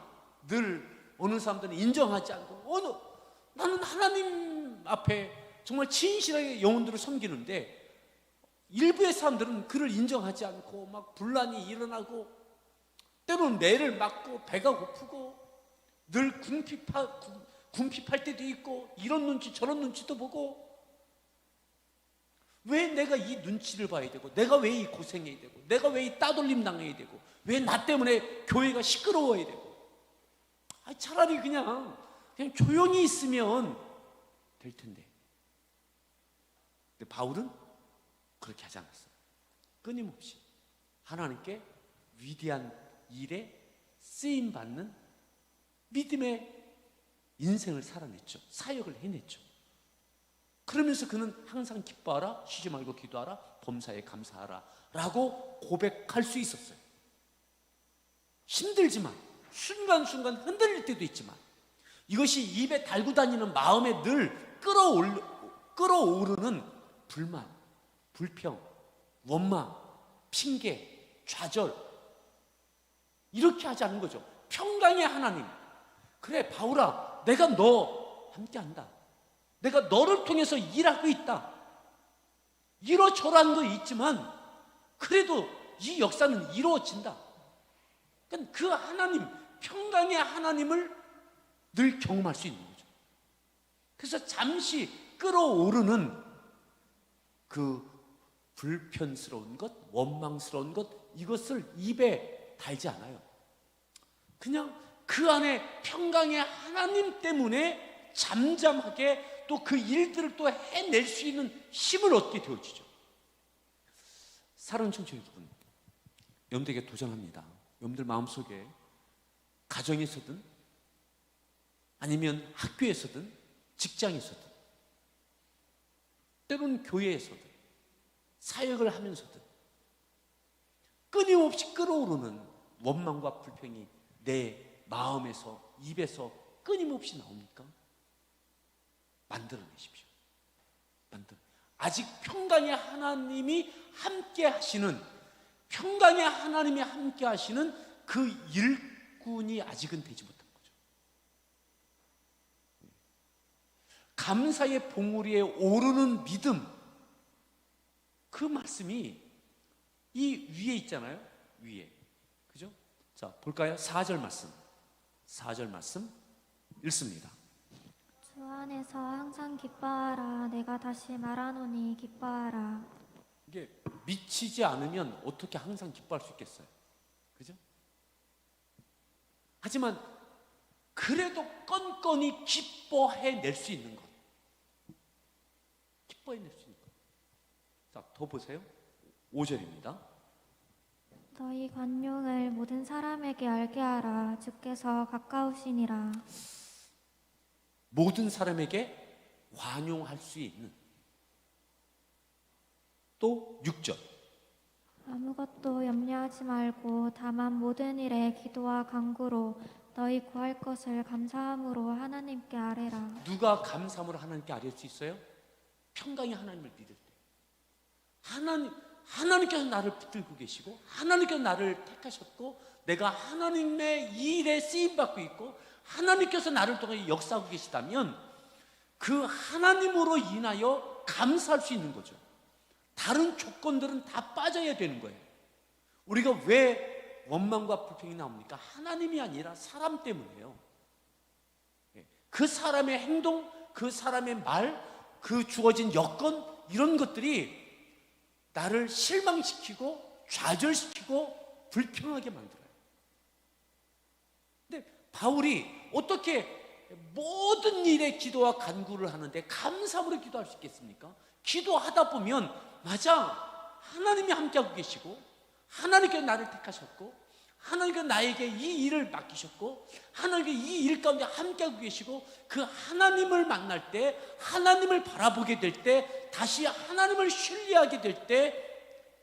Speaker 5: 늘 어느 사람들은 인정하지 않고, 나는 하나님 앞에 정말 진실하게 영혼들을 섬기는데 일부의 사람들은 그를 인정하지 않고 막 분란이 일어나고, 때로는 매를 맞고 배가 고프고 늘 궁핍할 때도 있고, 이런 눈치 저런 눈치도 보고, 왜 내가 이 눈치를 봐야 되고, 내가 왜 이 고생해야 되고, 내가 왜 이 따돌림 당해야 되고, 왜 나 때문에 교회가 시끄러워야 되고, 차라리 그냥 조용히 있으면 될 텐데. 근데 바울은 그렇게 하지 않았어요. 끊임없이 하나님께 위대한 일에 쓰임받는 믿음의 인생을 살아냈죠. 사역을 해냈죠. 그러면서 그는 항상 기뻐하라, 쉬지 말고 기도하라, 범사에 감사하라 라고 고백할 수 있었어요. 힘들지만, 순간순간 흔들릴 때도 있지만, 이것이 입에 달고 다니는 마음에 늘 끌어오르는 불만, 불평, 원망, 핑계, 좌절, 이렇게 하지 않는 거죠. 평강의 하나님, 그래 바울아, 내가 너 함께한다, 내가 너를 통해서 일하고 있다, 이러저러한 거 있지만 그래도 이 역사는 이루어진다. 그러니까 그 하나님, 평강의 하나님을 늘 경험할 수 있는 거죠. 그래서 잠시 끌어오르는 그 불편스러운 것, 원망스러운 것, 이것을 입에 달지 않아요. 그냥 그 안에 평강의 하나님 때문에 잠잠하게 또 그 일들을 또 해낼 수 있는 힘을 얻게 되어지죠. 사랑하는 청취자 여러분, 여러분들에게 도전합니다. 여러분들 마음속에 가정에서든 아니면 학교에서든 직장에서든 때로는 교회에서든 사역을 하면서든 끊임없이 끌어오르는 원망과 불평이 내 마음에서, 입에서 끊임없이 나옵니까? 만들어내십시오. 아직 평강의 하나님이 함께 하시는, 평강의 하나님이 함께 하시는 그 일꾼이 아직은 되지 못한 거죠. 감사의 봉우리 위에 오르는 믿음, 그 말씀이 이 위에 있잖아요. 위에. 그죠? 자, 볼까요? 4절 말씀. 4절 말씀 읽습니다.
Speaker 6: 주 안에서 항상 기뻐하라. 내가 다시 말하노니 기뻐하라.
Speaker 5: 이게 미치지 않으면 어떻게 항상 기뻐할 수 있겠어요? 그죠? 하지만 그래도 껌껌이 기뻐해낼 수 있는 것, 기뻐해낼 수 있는 것. 자, 더 보세요. 5절입니다.
Speaker 6: 너희 관용을 모든 사람에게 알게 하라. 주께서 가까우시니라.
Speaker 5: 모든 사람에게 관용할 수 있는. 또 6절.
Speaker 6: 아무것도 염려하지 말고 다만 모든 일에 기도와 간구로 너희 구할 것을 감사함으로 하나님께 아뢰라.
Speaker 5: 누가 감사함으로 하나님께 아뢰 수 있어요? 평강의 하나님을 믿을 때. 하나님께서 나를 붙들고 계시고 하나님께서 나를 택하셨고 내가 하나님의 이 일에 쓰임받고 있고 하나님께서 나를 통해 역사하고 계시다면 그 하나님으로 인하여 감사할 수 있는 거죠. 다른 조건들은 다 빠져야 되는 거예요. 우리가 왜 원망과 불평이 나옵니까? 하나님이 아니라 사람 때문에요. 그 사람의 행동, 그 사람의 말, 그 주어진 여건, 이런 것들이 나를 실망시키고 좌절시키고 불평하게 만들어요. 근데 바울이 어떻게 모든 일에 기도와 간구를 하는데 감사함으로 기도할 수 있겠습니까? 기도하다 보면 맞아, 하나님이 함께하고 계시고 하나님께서 나를 택하셨고 하나님께서 나에게 이 일을 맡기셨고 하나님께서 이 일 가운데 함께하고 계시고 그 하나님을 만날 때, 하나님을 바라보게 될 때, 다시 하나님을 신뢰하게 될 때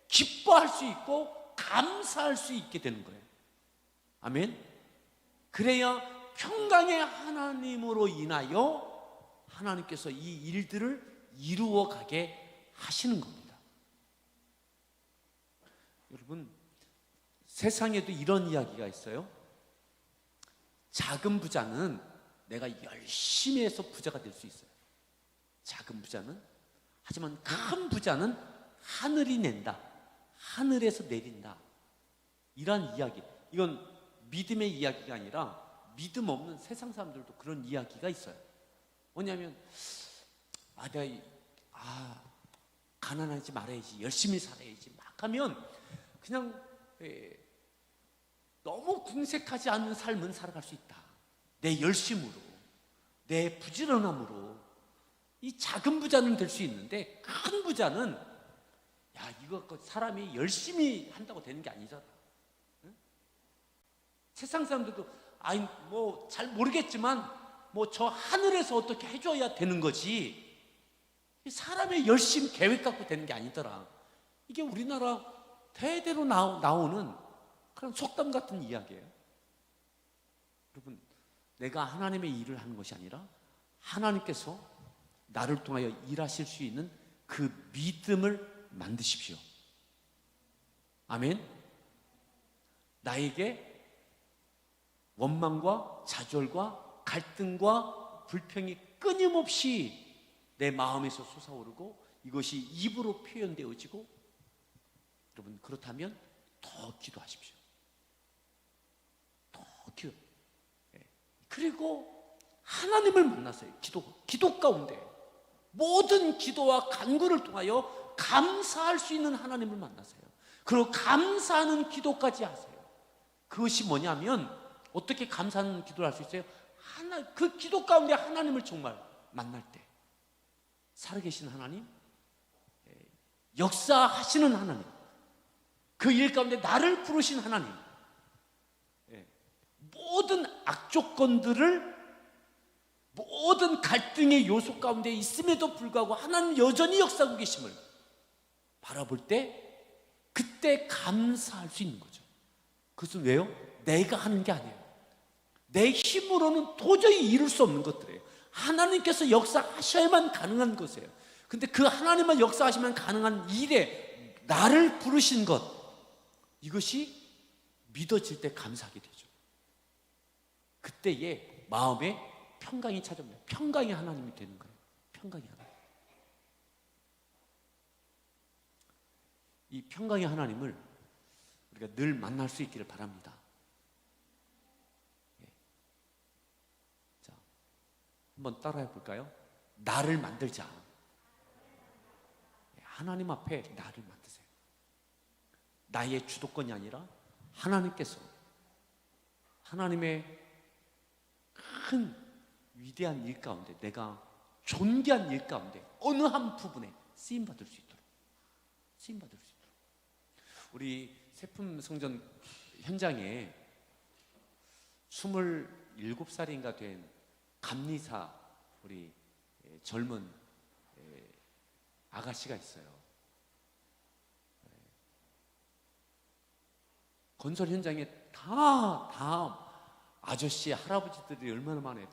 Speaker 5: 기뻐할 수 있고 감사할 수 있게 되는 거예요. 아멘. 그래야 평강의 하나님으로 인하여 하나님께서 이 일들을 이루어 가게 하시는 겁니다. 여러분, 세상에도 이런 이야기가 있어요. 작은 부자는 내가 열심히 해서 부자가 될 수 있어요. 작은 부자는. 하지만 큰 부자는 하늘이 낸다, 하늘에서 내린다, 이런 이야기. 이건 믿음의 이야기가 아니라 믿음 없는 세상 사람들도 그런 이야기가 있어요. 뭐냐면 내가 가난하지 말아야지, 열심히 살아야지 막 하면 그냥 너무 궁색하지 않은 삶은 살아갈 수 있다. 내 열심으로, 내 부지런함으로. 이 작은 부자는 될 수 있는데 큰 부자는 이거 사람이 열심히 한다고 되는 게 아니잖아. 응? 세상 사람들도 뭐 잘 모르겠지만 뭐 저 하늘에서 어떻게 해줘야 되는 거지, 사람의 열심 계획 갖고 되는 게 아니더라. 이게 우리나라 대대로 나오는 그런 속담 같은 이야기예요. 여러분, 내가 하나님의 일을 하는 것이 아니라 하나님께서 나를 통하여 일하실 수 있는 그 믿음을 만드십시오. 아멘. 나에게 원망과 좌절과 갈등과 불평이 끊임없이 내 마음에서 솟아오르고 이것이 입으로 표현되어지고, 여러분, 그렇다면 더 기도하십시오. 더 기도. 그리고 하나님을 만나세요. 기도 가운데 모든 기도와 간구를 통하여 감사할 수 있는 하나님을 만나세요. 그리고 감사하는 기도까지 하세요. 그것이 뭐냐면, 어떻게 감사하는 기도를 할 수 있어요? 그 기도 가운데 하나님을 정말 만날 때, 살아계신 하나님, 역사하시는 하나님, 그 일 가운데 나를 부르신 하나님, 모든 악조건들을, 모든 갈등의 요소 가운데 있음에도 불구하고 하나님 여전히 역사하고 계심을 바라볼 때, 그때 감사할 수 있는 거죠. 그것은 왜요? 내가 하는 게 아니에요. 내 힘으로는 도저히 이룰 수 없는 것들이에요. 하나님께서 역사하셔야만 가능한 것이에요. 근데 그 하나님만 역사하시면 가능한 일에 나를 부르신 것, 이것이 믿어질 때 감사하게 되죠. 그때에 마음에 평강이 찾아옵니다. 평강의 하나님이 되는 거예요. 평강의 하나님. 이 평강의 하나님을 우리가 늘 만날 수 있기를 바랍니다. 예. 자, 한번 따라해 볼까요? 나를 만들자. 예, 하나님 앞에 나를 만드세요. 나의 주도권이 아니라 하나님께서 하나님의 큰 위대한 일 가운데, 내가 존귀한 일 가운데 어느 한 부분에 쓰임받을 수 있도록, 쓰임받을 수 있도록. 우리 세품 성전 현장에 27살인가 된 감리사 우리 젊은 아가씨가 있어요. 건설 현장에 다 아저씨, 할아버지들이 얼마나 많아요.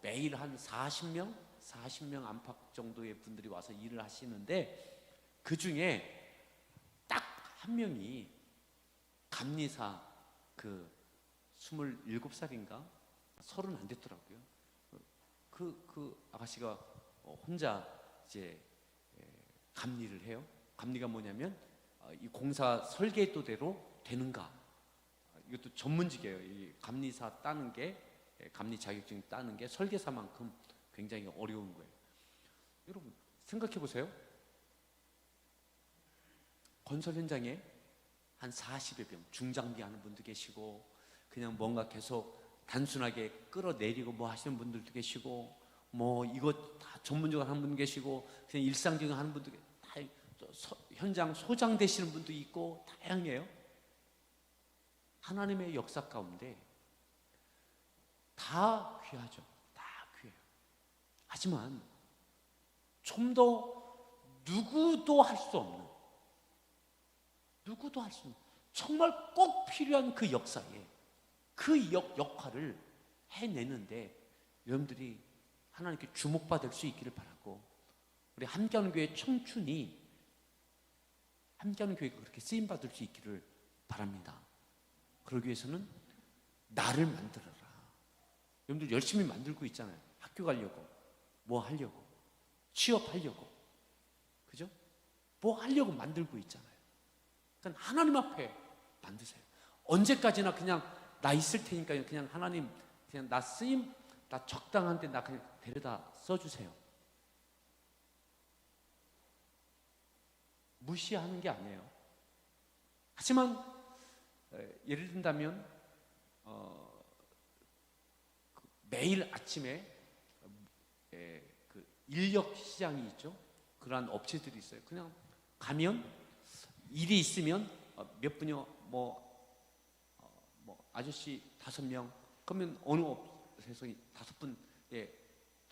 Speaker 5: 매일 한 40명 안팎 정도의 분들이 와서 일을 하시는데, 그 중에 딱 한 명이 감리사, 그 27살인가 30 안 됐더라고요. 그 아가씨가 혼자 이제 감리를 해요. 감리가 뭐냐면 이 공사 설계도대로 되는가, 이것도 전문직이에요. 이 감리사 따는 게, 감리 자격증 따는 게 설계사만큼 굉장히 어려운 거예요. 여러분 생각해 보세요. 건설 현장에 한 40여 명 중장비하는 분도 계시고, 그냥 뭔가 계속 단순하게 끌어내리고 뭐 하시는 분들도 계시고, 뭐 이것 다 전문적으로 하는 분 계시고, 그냥 일상적으로 하는 분도 다, 현장 소장 되시는 분도 있고, 다양해요. 하나님의 역사 가운데 다 귀하죠. 다 귀해요. 하지만 좀 더 누구도 할 수 없는, 정말 꼭 필요한 그 역사에 그 역할을 해내는데 여러분들이 하나님께 주목받을 수 있기를 바라고, 우리 함께하는 교회 청춘이 함께하는 교회가 그렇게 쓰임받을 수 있기를 바랍니다. 그러기 위해서는 나를 만들어라. 여러분들 열심히 만들고 있잖아요. 학교 가려고, 뭐 하려고, 취업하려고, 그죠? 뭐 하려고 만들고 있잖아요. 그러니까 하나님 앞에 만드세요. 언제까지나 그냥 나 있을 테니까 그냥 하나님, 그냥 나 쓰임, 나 적당한데 나 그냥 데려다 써주세요. 무시하는 게 아니에요. 하지만 예를 든다면 매일 아침에 그 인력 시장이 있죠. 그러한 업체들이 있어요. 그냥 가면 일이 있으면 몇 분이요, 뭐 아저씨 5명, 그러면 어느 업체에서 5분,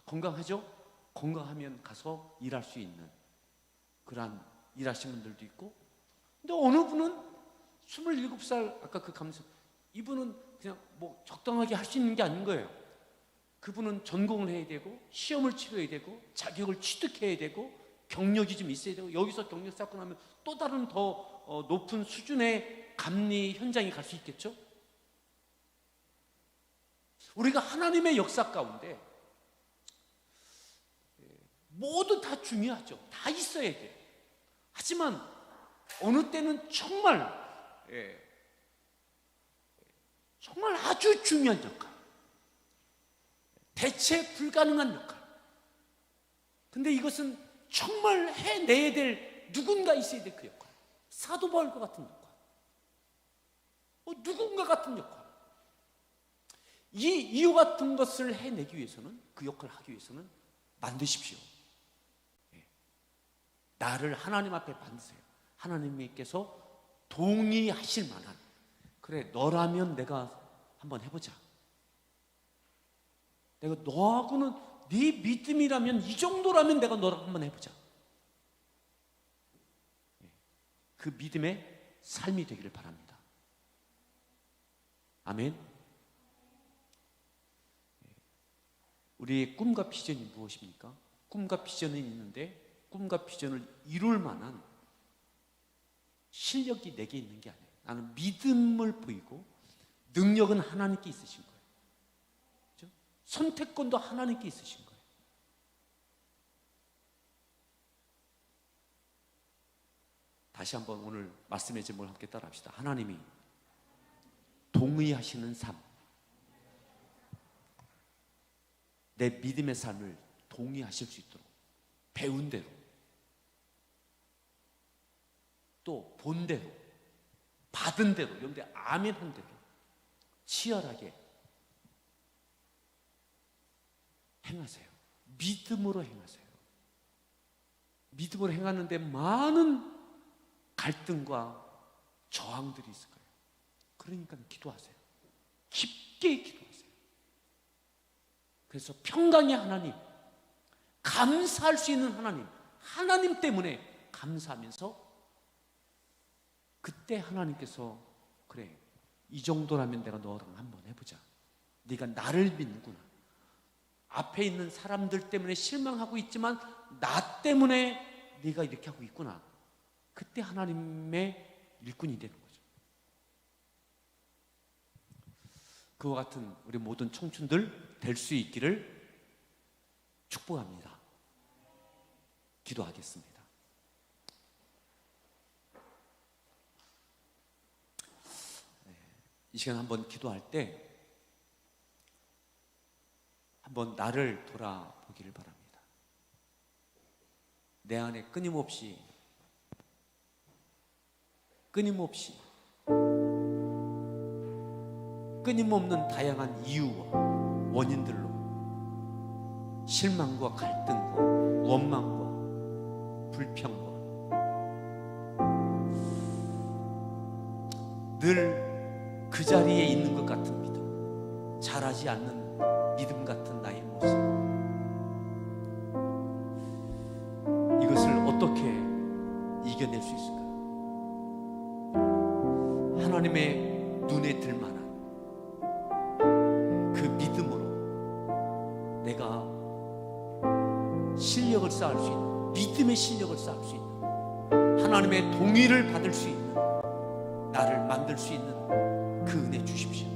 Speaker 5: 건강하죠? 건강하면 가서 일할 수 있는 그러한 일하시는 분들도 있고, 근데 어느 분은 27살, 아까 그 감사, 이분은 그냥 뭐 적당하게 할 수 있는 게 아닌 거예요. 그분은 전공을 해야 되고, 시험을 치러야 되고, 자격을 취득해야 되고, 경력이 좀 있어야 되고, 여기서 경력 쌓고 나면 또 다른 더 높은 수준의 감리 현장에 갈 수 있겠죠? 우리가 하나님의 역사 가운데 모두 다 중요하죠. 다 있어야 돼요. 하지만 어느 때는 정말 아주 중요한 역할, 대체 불가능한 역할, 근데 이것은 정말 해내야 될 누군가 있어야 될 그 역할, 사도 바울과 같은 역할, 누군가 같은 역할, 이와 같은 것을 해내기 위해서는, 그 역할을 하기 위해서는 만드십시오. 나를 하나님 앞에 만드세요. 하나님께서 동의하실 만한, 그래 너라면 내가 한번 해보자, 내가 너하고는 네 믿음이라면 이 정도라면 내가 너랑 한번 해보자, 그 믿음의 삶이 되기를 바랍니다. 아멘. 우리의 꿈과 비전이 무엇입니까? 꿈과 비전은 있는데 꿈과 비전을 이룰 만한 실력이 내게 있는 게 아니에요. 나는 믿음을 보이고 능력은 하나님께 있으신 거예요. 그렇죠? 선택권도 하나님께 있으신 거예요. 다시 한번 오늘 말씀의 제목을 함께 따라합시다. 하나님이 동의하시는 삶, 내 믿음의 삶을 동의하실 수 있도록 배운 대로 또 본 대로 받은 대로, 여러분들 아멘 한 대로 치열하게 행하세요. 믿음으로 행하세요. 믿음으로 행하는데 많은 갈등과 저항들이 있을 거예요. 그러니까 기도하세요. 깊게 기도하세요. 그래서 평강의 하나님, 감사할 수 있는 하나님, 하나님 때문에 감사하면서 그때 하나님께서 그래, 이 정도라면 내가 너랑 한번 해보자. 네가 나를 믿는구나. 앞에 있는 사람들 때문에 실망하고 있지만 나 때문에 네가 이렇게 하고 있구나. 그때 하나님의 일꾼이 되는 거죠. 그와 같은 우리 모든 청춘들 될 수 있기를 축복합니다. 기도하겠습니다. 이 시간 한번 기도할 때 한번 나를 돌아보기를 바랍니다. 내 안에 끊임없이 끊임없는 다양한 이유와 원인들로 실망과 갈등과 원망과 불평과 늘 그 자리에 있는 것 같은 믿음, 자라지 않는 믿음 같은 나의 모습, 이것을 어떻게 이겨낼 수 있을까요? 하나님의 눈에 들 만한 그 믿음으로 내가 실력을 쌓을 수 있는, 믿음의 실력을 쌓을 수 있는, 하나님의 동의를 받을 수 있는, 나를 만들 수 있는 그 은혜 주십시오.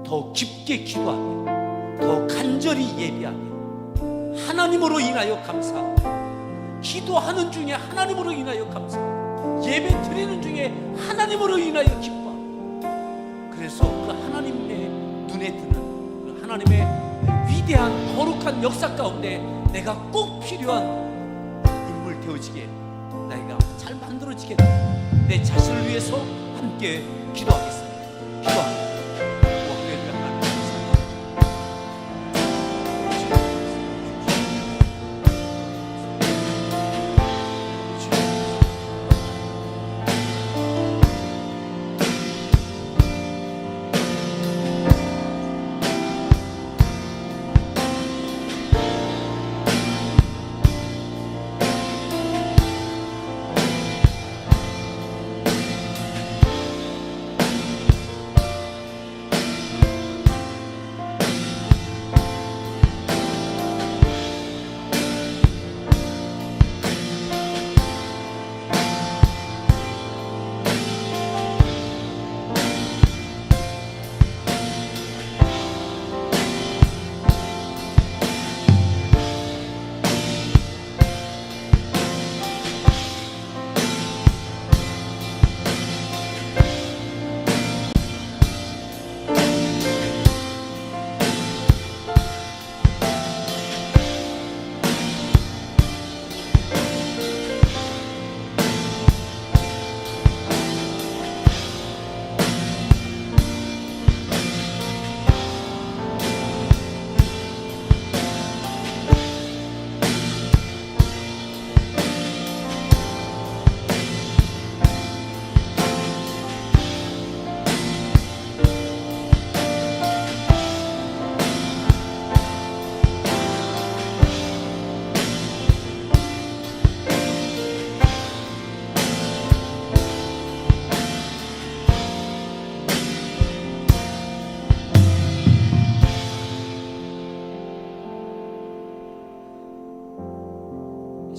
Speaker 5: 더 깊게 기도하며 더 간절히 예비하며 하나님으로 인하여 감사하고, 기도하는 중에 하나님으로 인하여 감사하고, 예배 드리는 중에 하나님으로 인하여 기뻐하고, 그래서 그 하나님의 눈에 드는 그 하나님의 위대한 거룩한 역사 가운데 내가 꼭 필요한 인물 되어지게, 내가 잘 만들어지게 내 자신을 위해서 함께 기도하겠습니다. 기도합니다.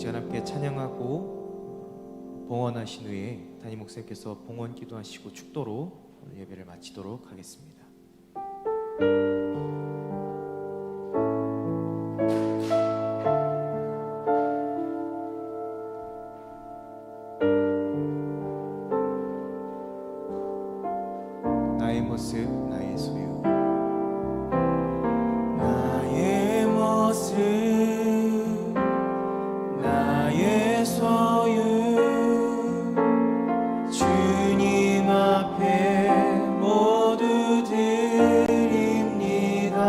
Speaker 7: 시간 함께 찬양하고 봉헌하신 후에 담임 목사님께서 봉헌 기도하시고 축도로 오늘 예배를 마치도록 하겠습니다. 나의 모습 나의 소유
Speaker 4: 나의 모습 나의 소유 주님 앞에 모두 드립니다.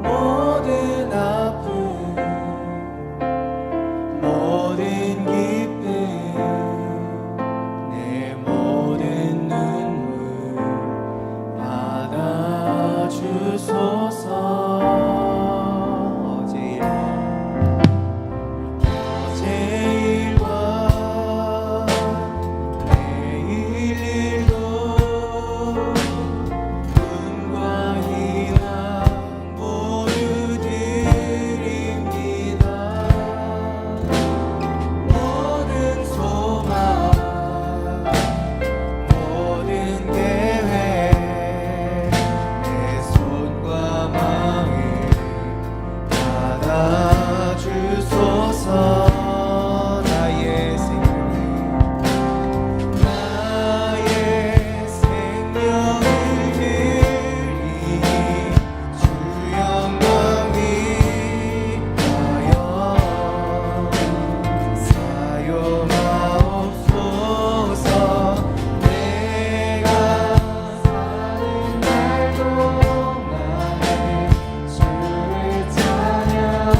Speaker 4: 모든 아픔 모든 기쁨 내 모든 눈물 받아주소서. 어제 일과 내일 일도 꿈과 희망 모두 드립니다. 모든 소망 모든 계획 내 손과 마음 받아주소서. 나의 생명을 드리니 주 영광 위하여 사용하옵소서. 내가 사는 날 동안에 주를 찬양하며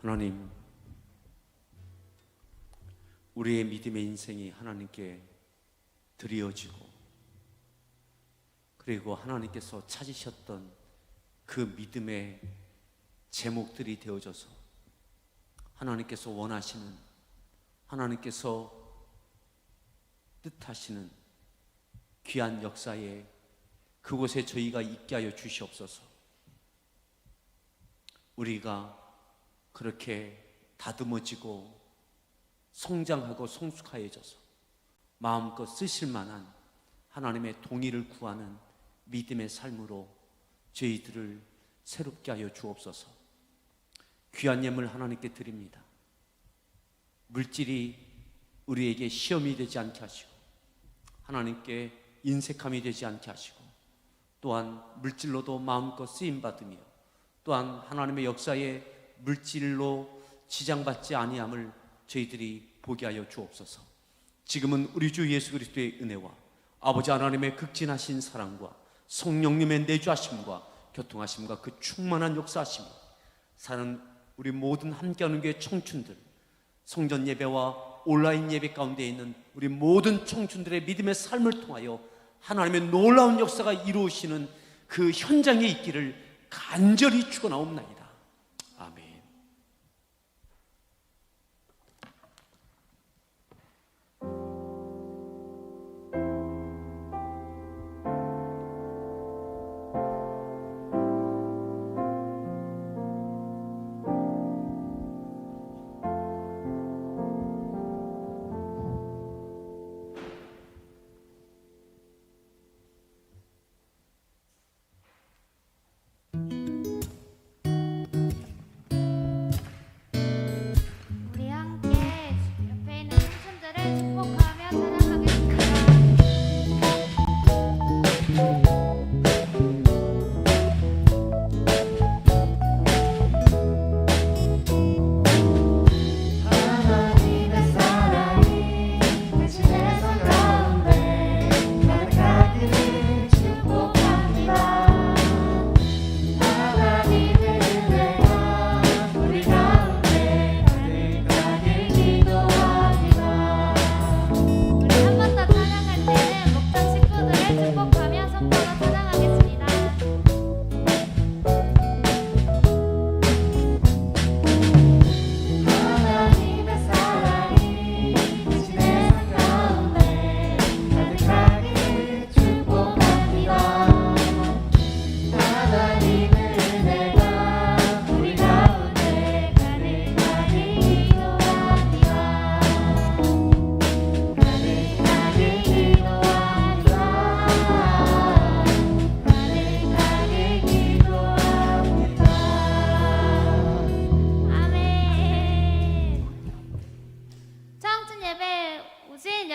Speaker 5: 하나님, 우리의 믿음의 인생이 하나님께 드려지고 그리고 하나님께서 찾으셨던 그 믿음의 제목들이 되어져서 하나님께서 원하시는, 하나님께서 뜻하시는 귀한 역사에 그곳에 저희가 있게 하여 주시옵소서. 우리가 그렇게 다듬어지고 성장하고 성숙하여져서 마음껏 쓰실 만한 하나님의 동의를 구하는 믿음의 삶으로 저희들을 새롭게 하여 주옵소서. 귀한 예물 하나님께 드립니다. 물질이 우리에게 시험이 되지 않게 하시고 하나님께 인색함이 되지 않게 하시고 또한 물질로도 마음껏 쓰임받으며 또한 하나님의 역사에 물질로 지장받지 아니함을 저희들이 보게 하여 주옵소서. 지금은 우리 주 예수 그리스도의 은혜와 아버지 하나님의 극진하신 사랑과 성령님의 내주하심과 교통하심과 그 충만한 역사하심이 사는 우리 모든 함께하는 교회 청춘들, 성전 예배와 온라인 예배 가운데 있는 우리 모든 청춘들의 믿음의 삶을 통하여 하나님의 놀라운 역사가 이루어지는 그 현장에 있기를 간절히 축원하옵나이다. 아멘.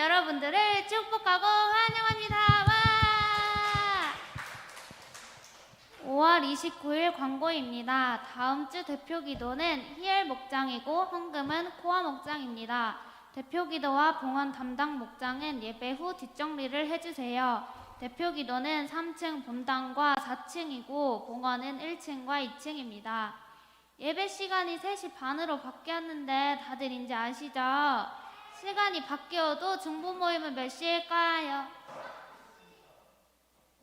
Speaker 8: 여러분들을 축복하고 환영합니다. 와! 5월 29일 광고입니다. 다음 주 대표 기도는 희엘 목장이고 헌금은 코아 목장입니다. 대표 기도와 봉헌 담당 목장은 예배 후 뒷정리를 해주세요. 대표 기도는 3층 본당과 4층이고 봉헌은 1층과 2층입니다. 예배 시간이 3시 반으로 바뀌었는데 다들 이제 아시죠? 시간이 바뀌어도 중보 모임은 몇 시일까요?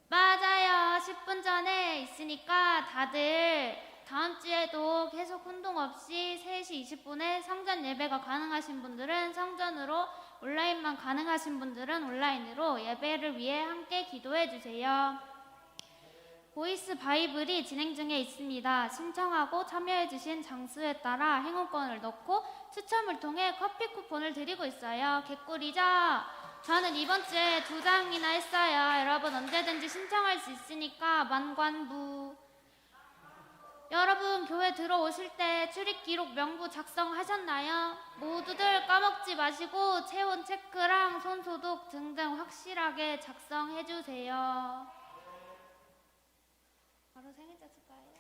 Speaker 8: 맞아요. 10분 전에 있으니까 다들 다음 주에도 계속 혼동 없이 3시 20분에 성전 예배가 가능하신 분들은 성전으로, 온라인만 가능하신 분들은 온라인으로 예배를 위해 함께 기도해 주세요. 보이스 바이블이 진행 중에 있습니다. 신청하고 참여해 주신 장수에 따라 행운권을 넣고 추첨을 통해 커피 쿠폰을 드리고 있어요. 개꿀이죠? 저는 이번 주에 2장이나 했어요. 여러분 언제든지 신청할 수 있으니까 만관부. 여러분 교회 들어오실 때 출입 기록 명부 작성하셨나요? 모두들 까먹지 마시고 체온 체크랑 손 소독 등등 확실하게 작성해 주세요. 바로 생일자 축하해요.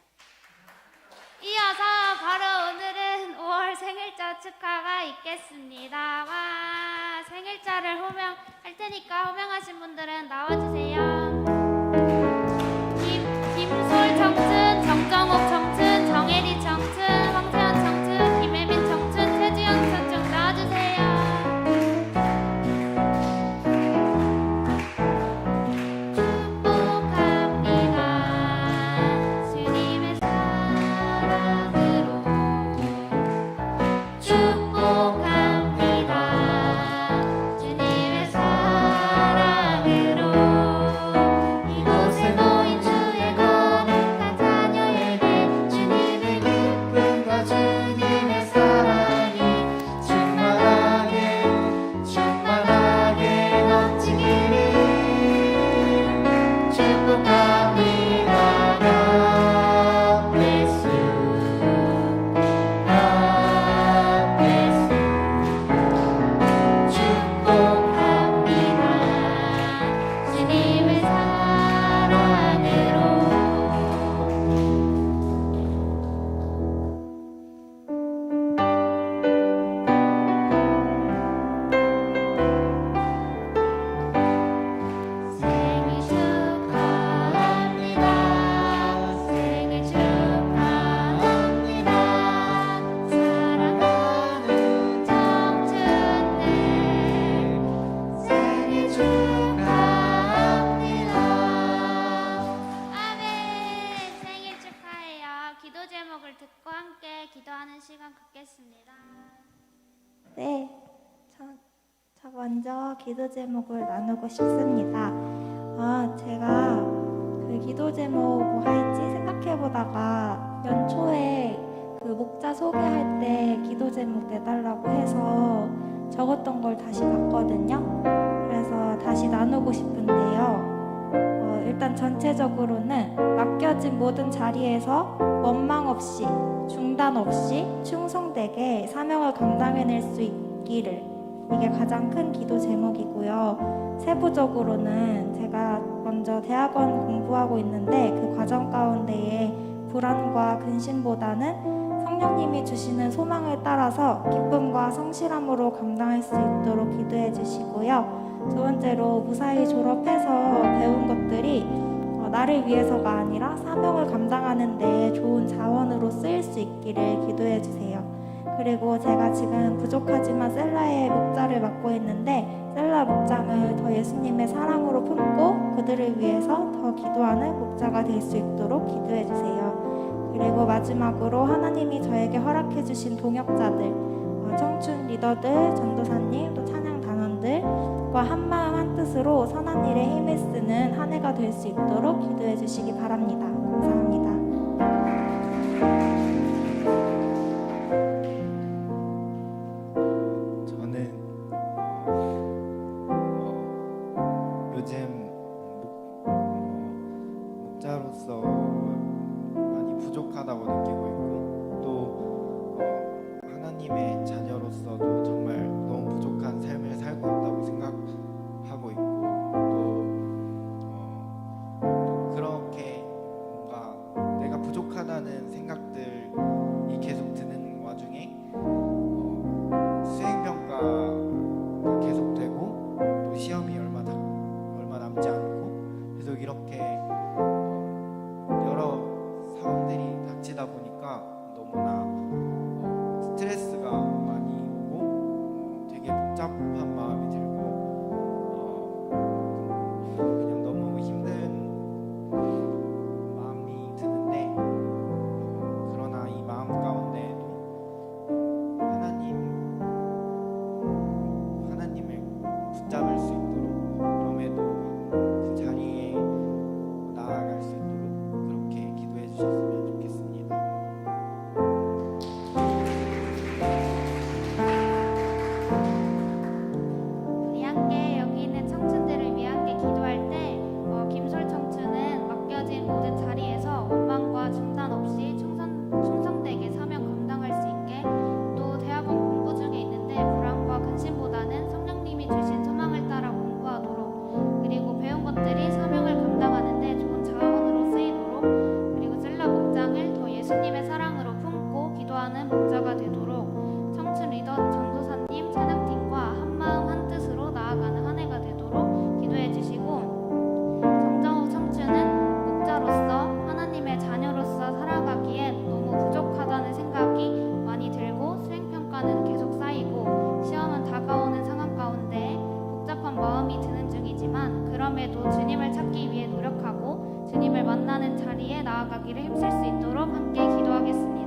Speaker 8: 이어서 바로 오늘은 5월 생일자 축하가 있겠습니다. 와, 생일자를 호명할 테니까 호명하신 분들은 나와주세요. 김솔 청춘, 정정옥 청춘, 정혜리 청춘, 황세현 청춘, 김혜민 청춘, 최주영 청춘 나와주세요.
Speaker 6: 네, 저 먼저 기도 제목을 나누고 싶습니다. 제가 그 기도 제목 뭐 할지 생각해보다가 연초에 그 목자 소개할 때 기도 제목 내달라고 해서 적었던 걸 다시 봤거든요. 그래서 다시 나누고 싶은데요. 일단 전체적으로는 맡겨진 모든 자리에서 원망 없이 중단 없이 충성되게 사명을 감당해낼 수 있기를, 이게 가장 큰 기도 제목이고요. 세부적으로는 제가 먼저 대학원 공부하고 있는데 그 과정 가운데에 불안과 근심보다는 성령님이 주시는 소망을 따라서 기쁨과 성실함으로 감당할 수 있도록 기도해 주시고요. 두 번째로 무사히 졸업해서 배운 것들이 나를 위해서가 아니라 사명을 감당하는 데 좋은 자원으로 쓰일 수 있기를 기도해 주세요. 그리고 제가 지금 부족하지만 셀라의 목자를 맡고 있는데 셀라 목장을 더 예수님의 사랑으로 품고 그들을 위해서 더 기도하는 목자가 될 수 있도록 기도해 주세요. 그리고 마지막으로 하나님이 저에게 허락해 주신 동역자들, 청춘 리더들, 전도사님, 또 찬양 단원들과 한마음 한뜻으로 선한 일에 힘을 쓰는 한 해가 될 수 있도록 기도해 주시기 바랍니다. 감사합니다.
Speaker 4: 저는 요즘 목자로서 많이 부족하다고 느끼고 있고 또 하나님의 자녀로서도 정말 너무 부족한 삶을 살고 있다고 생각하고 복잡한 마음이 들고 그냥 너무 힘든 마음이 드는데 그러나 이 마음 가운데에도 하나님을 붙잡을 수 있도록 그럼에도 그 자리에 나아갈 수 있도록 그렇게 기도해 주셨으면 좋겠습니다.
Speaker 8: 우리 함께 여기 있는 청춘들을 위해 함께 기도할 때 김솔 청춘은 맡겨진 모든 자리에서 원망과 중단 없이 충성되게 사명 감당할 수 있게, 또 대학원 공부 중에 있는데 불안과 근심보다는 성령님이 주신 소망을 따라 공부하도록, 그리고 배운 것들이 사명을 감당하는데 좋은 자원으로 쓰이도록, 그리고 셀라 목장을 더 예수님의 사랑으로 품고 기도하는 목자가 되도록, 청춘 리더 전도사님 찬양팀과 한마음 한뜻으로 나아가는 한 해가 되도록 기도해 주시고, 정정욱 청춘은 목자로서 하나님의 자녀로서 살아가기엔 너무 부족하다는 생각이 많이 들고 수행평가는 계속 쌓이고 시험은 다가오는 상황 가운데 복잡한 마음이 드는 중이지만 그럼에도 주님을 찾기 위해 노력하고 주님을 만나는 자리에 나아가기를 힘쓸 수 있도록 함께 기도하겠습니다.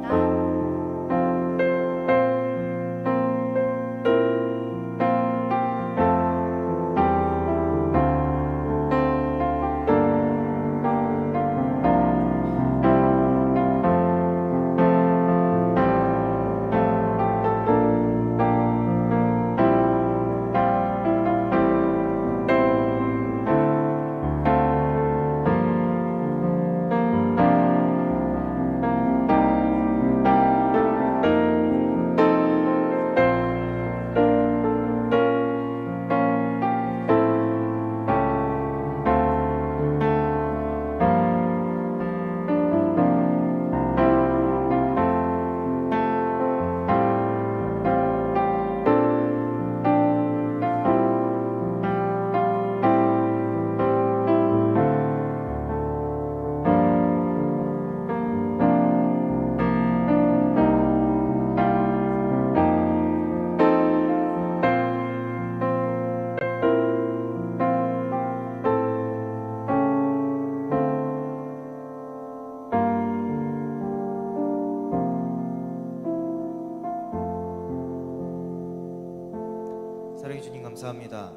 Speaker 7: 사랑해 주님 감사합니다.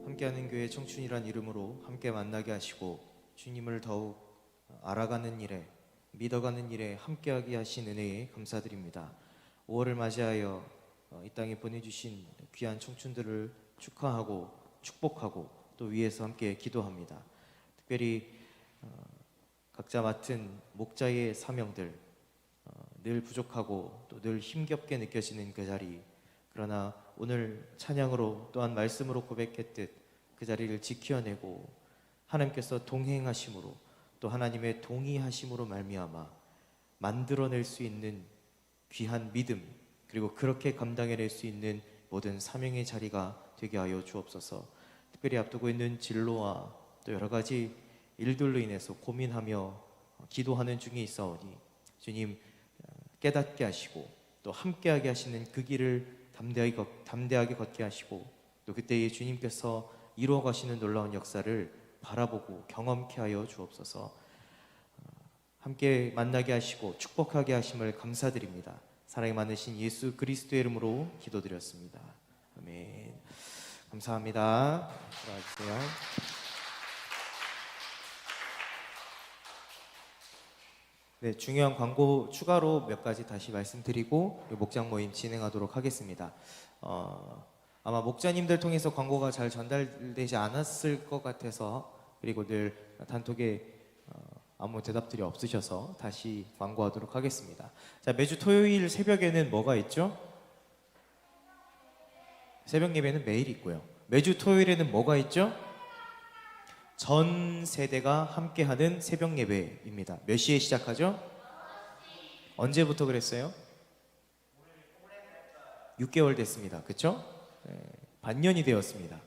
Speaker 7: 함께하는 교회 청춘이란 이름으로 함께 만나게 하시고 주님을 더욱 알아가는 일에, 믿어가는 일에 함께하게 하신 은혜에 감사드립니다. 5월을 맞이하여 이 땅에 보내주신 귀한 청춘들을 축하하고 축복하고 또 위에서 함께 기도합니다. 특별히 각자 맡은 목자의 사명들, 늘 부족하고 또 늘 힘겹게 느껴지는 그 자리, 그러나 오늘 찬양으로 또한 말씀으로 고백했듯 그 자리를 지켜내고 하나님께서 동행하심으로 또 하나님의 동의하심으로 말미암아 만들어낼 수 있는 귀한 믿음, 그리고 그렇게 감당해낼 수 있는 모든 사명의 자리가 되게 하여 주옵소서. 특별히 앞두고 있는 진로와 또 여러 가지 일들로 인해서 고민하며 기도하는 중에 있사오니 주님 깨닫게 하시고 또 함께하게 하시는 그 길을 담대하게 걷게 하시고 또 그때에 주님께서 이루어 가시는 놀라운 역사를 바라보고 경험케 하여 주옵소서. 함께 만나게 하시고 축복하게 하심을 감사드립니다. 사랑이 많으신 예수 그리스도의 이름으로 기도드렸습니다. 아멘. 감사합니다. 들어와주세요. 네, 중요한 광고 추가로 몇 가지 다시 말씀드리고 목장 모임 진행하도록 하겠습니다. 아마 목자님들 통해서 광고가 잘 전달되지 않았을 것 같아서, 그리고 늘 단톡에 아무 대답들이 없으셔서 다시 광고하도록 하겠습니다. 자, 매주 토요일 새벽에는 뭐가 있죠? 새벽 예배는 매일 있고요. 매주 토요일에는 뭐가 있죠? 전 세대가 함께하는 새벽 예배입니다. 몇 시에 시작하죠? 언제부터 그랬어요? 6개월 됐습니다. 그렇죠? 네, 반년이 되었습니다.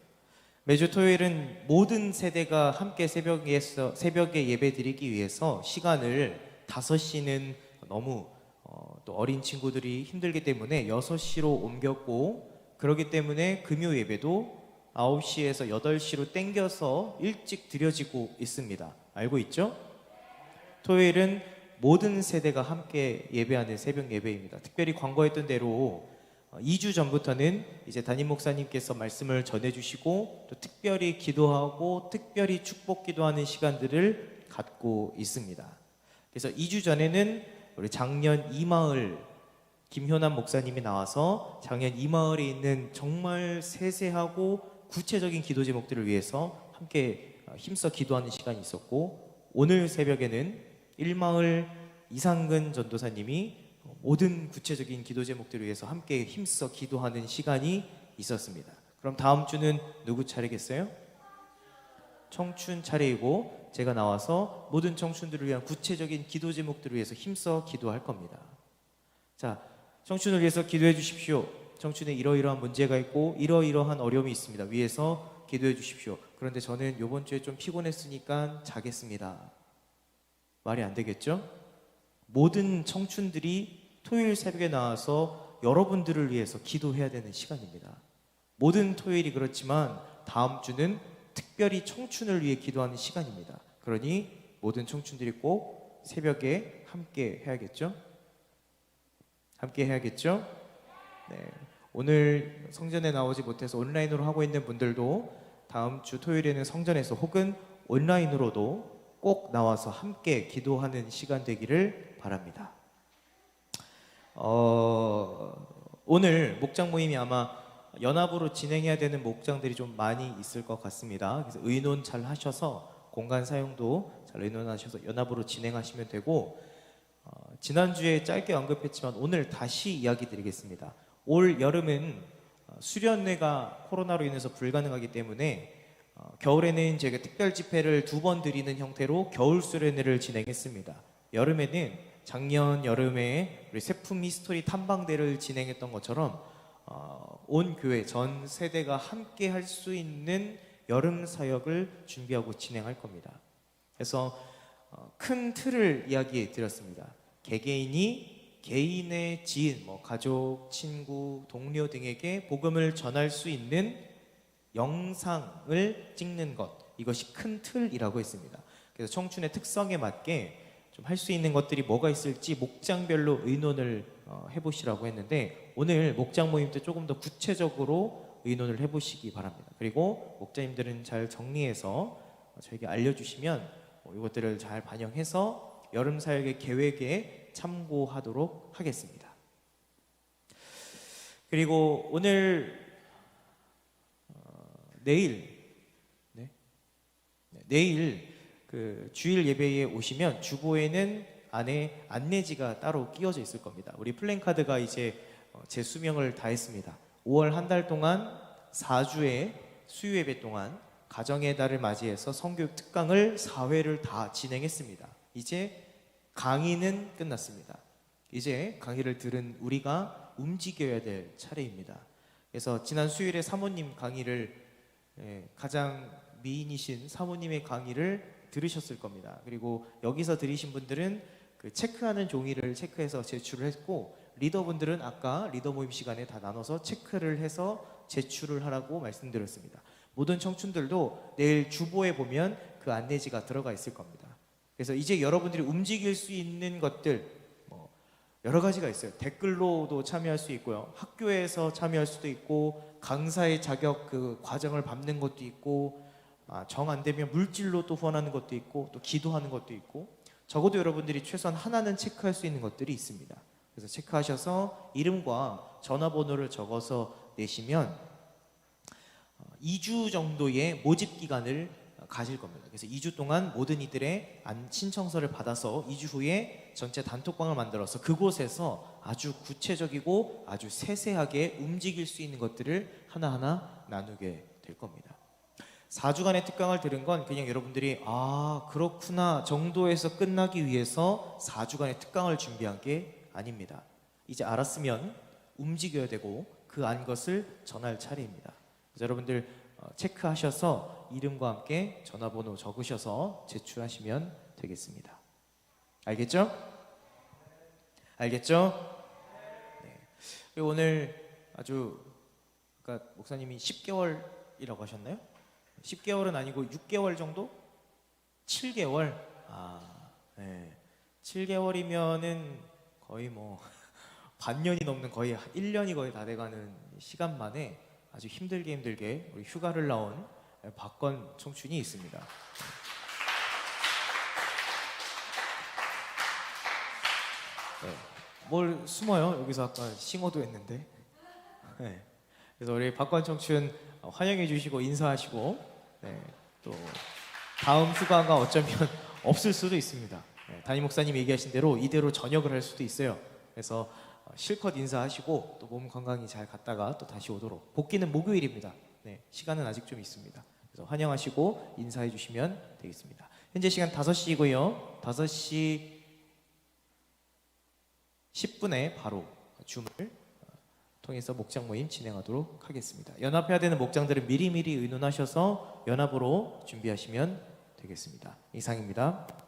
Speaker 7: 매주 토요일은 모든 세대가 함께 새벽에 예배 드리기 위해서 시간을 5시는 너무 또 어린 친구들이 힘들기 때문에 6시로 옮겼고, 그렇기 때문에 금요 예배도 9시에서 8시로 땡겨서 일찍 드려지고 있습니다. 알고 있죠? 토요일은 모든 세대가 함께 예배하는 새벽 예배입니다. 특별히 광고했던 대로 2주 전부터는 이제 담임 목사님께서 말씀을 전해주시고 또 특별히 기도하고 특별히 축복 기도하는 시간들을 갖고 있습니다. 그래서 2주 전에는 우리 작년 이마을 김효남 목사님이 나와서 작년 이마을에 있는 정말 세세하고 구체적인 기도 제목들을 위해서 함께 힘써 기도하는 시간이 있었고, 오늘 새벽에는 일마을 이상근 전도사님이 모든 구체적인 기도 제목들을 위해서 함께 힘써 기도하는 시간이 있었습니다. 그럼 다음 주는 누구 차례겠어요? 청춘 차례이고, 제가 나와서 모든 청춘들을 위한 구체적인 기도 제목들을 위해서 힘써 기도할 겁니다. 자, 청춘을 위해서 기도해 주십시오. 청춘에 이러이러한 문제가 있고 이러이러한 어려움이 있습니다. 위해서 기도해 주십시오. 그런데 저는 이번 주에 좀 피곤했으니까 자겠습니다. 말이 안 되겠죠? 모든 청춘들이 토요일 새벽에 나와서 여러분들을 위해서 기도해야 되는 시간입니다. 모든 토요일이 그렇지만 다음 주는 특별히 청춘을 위해 기도하는 시간입니다. 그러니 모든 청춘들이 꼭 새벽에 함께 해야겠죠? 함께 해야겠죠? 네. 오늘 성전에 나오지 못해서 온라인으로 하고 있는 분들도 다음 주 토요일에는 성전에서 혹은 온라인으로도 꼭 나와서 함께 기도하는 시간 되기를 바랍니다. 오늘 목장 모임이 아마 연합으로 진행해야 되는 목장들이 좀 많이 있을 것 같습니다. 그래서 의논 잘 하셔서 공간 사용도 잘 의논하셔서 연합으로 진행하시면 되고, 지난주에 짧게 언급했지만 오늘 다시 이야기 드리겠습니다. 올 여름은 수련회가 코로나로 인해서 불가능하기 때문에 겨울에는 제가 특별 집회를 2번 드리는 형태로 겨울 수련회를 진행했습니다. 여름에는 작년 여름에 우리 세품 히스토리 탐방대를 진행했던 것처럼 온 교회 전 세대가 함께 할 수 있는 여름 사역을 준비하고 진행할 겁니다. 그래서 큰 틀을 이야기해 드렸습니다. 개개인이 개인의 지인, 가족, 친구, 동료 등에게 복음을 전할 수 있는 영상을 찍는 것, 이것이 큰 틀이라고 했습니다. 그래서 청춘의 특성에 맞게 좀 할 수 있는 것들이 뭐가 있을지 목장별로 의논을 해보시라고 했는데, 오늘 목장 모임 때 조금 더 구체적으로 의논을 해보시기 바랍니다. 그리고 목장님들은 잘 정리해서 저에게 알려주시면 이것들을 잘 반영해서 여름 사역의 계획에 참고하도록 하겠습니다. 그리고 오늘 내일 그 주일 예배에 오시면 주보에는 안에 안내지가 따로 끼워져 있을 겁니다. 우리 플랜카드가 이제 제 수명을 다했습니다. 5월 한 달 동안 4주의 수요 예배 동안 가정의 달을 맞이해서 성교육 특강을 4회를 다 진행했습니다. 이제 강의는 끝났습니다. 이제 강의를 들은 우리가 움직여야 될 차례입니다. 그래서 지난 수요일에 사모님 강의를 가장 미인이신 사모님의 강의를 들으셨을 겁니다. 그리고 여기서 들으신 분들은 그 체크하는 종이를 체크해서 제출을 했고, 리더분들은 아까 리더 모임 시간에 다 나눠서 체크를 해서 제출을 하라고 말씀드렸습니다. 모든 청춘들도 내일 주보에 보면 그 안내지가 들어가 있을 겁니다. 그래서 이제 여러분들이 움직일 수 있는 것들 여러 가지가 있어요. 댓글로도 참여할 수 있고요, 학교에서 참여할 수도 있고, 강사의 자격 그 과정을 밟는 것도 있고, 정 안 되면 물질로 또 후원하는 것도 있고, 또 기도하는 것도 있고, 적어도 여러분들이 최소한 하나는 체크할 수 있는 것들이 있습니다. 그래서 체크하셔서 이름과 전화번호를 적어서 내시면 2주 정도의 모집 기간을 가질 겁니다. 그래서 2주 동안 모든 이들의 신청서를 받아서 2주 후에 전체 단톡방을 만들어서 그곳에서 아주 구체적이고 아주 세세하게 움직일 수 있는 것들을 하나하나 나누게 될 겁니다. 4주간의 특강을 들은 건 그냥 여러분들이 그렇구나 정도에서 끝나기 위해서 4주간의 특강을 준비한 게 아닙니다. 이제 알았으면 움직여야 되고 그 안 것을 전할 차례입니다. 그래서 여러분들 체크하셔서 이름과 함께 전화번호 적으셔서 제출하시면 되겠습니다. 알겠죠? 알겠죠? 네. 그리고 오늘 아주 아까 목사님이 10개월이라고 하셨나요? 10개월은 아니고 6개월 정도? 7개월? 네. 7개월이면은 거의 뭐 반년이 넘는 거의 1년이 거의 다 돼가는 시간 만에 아주 힘들게 우리 휴가를 나온 박건 청춘이 있습니다. 네. 뭘 숨어요? 여기서 아까 싱어도 했는데. 네. 그래서 우리 박건 청춘 환영해 주시고 인사하시고, 네. 또 다음 휴가가 어쩌면 없을 수도 있습니다. 네. 담임 목사님 얘기하신 대로 이대로 전역을 할 수도 있어요. 그래서 실컷 인사하시고 또 몸 건강히 잘 갔다가 또 다시 오도록. 복귀는 목요일입니다. 네. 시간은 아직 좀 있습니다. 그래서 환영하시고 인사해 주시면 되겠습니다. 현재 시간 5시이고요. 5시 10분에 바로 줌을 통해서 목장 모임 진행하도록 하겠습니다. 연합해야 되는 목장들은 미리미리 의논하셔서 연합으로 준비하시면 되겠습니다. 이상입니다.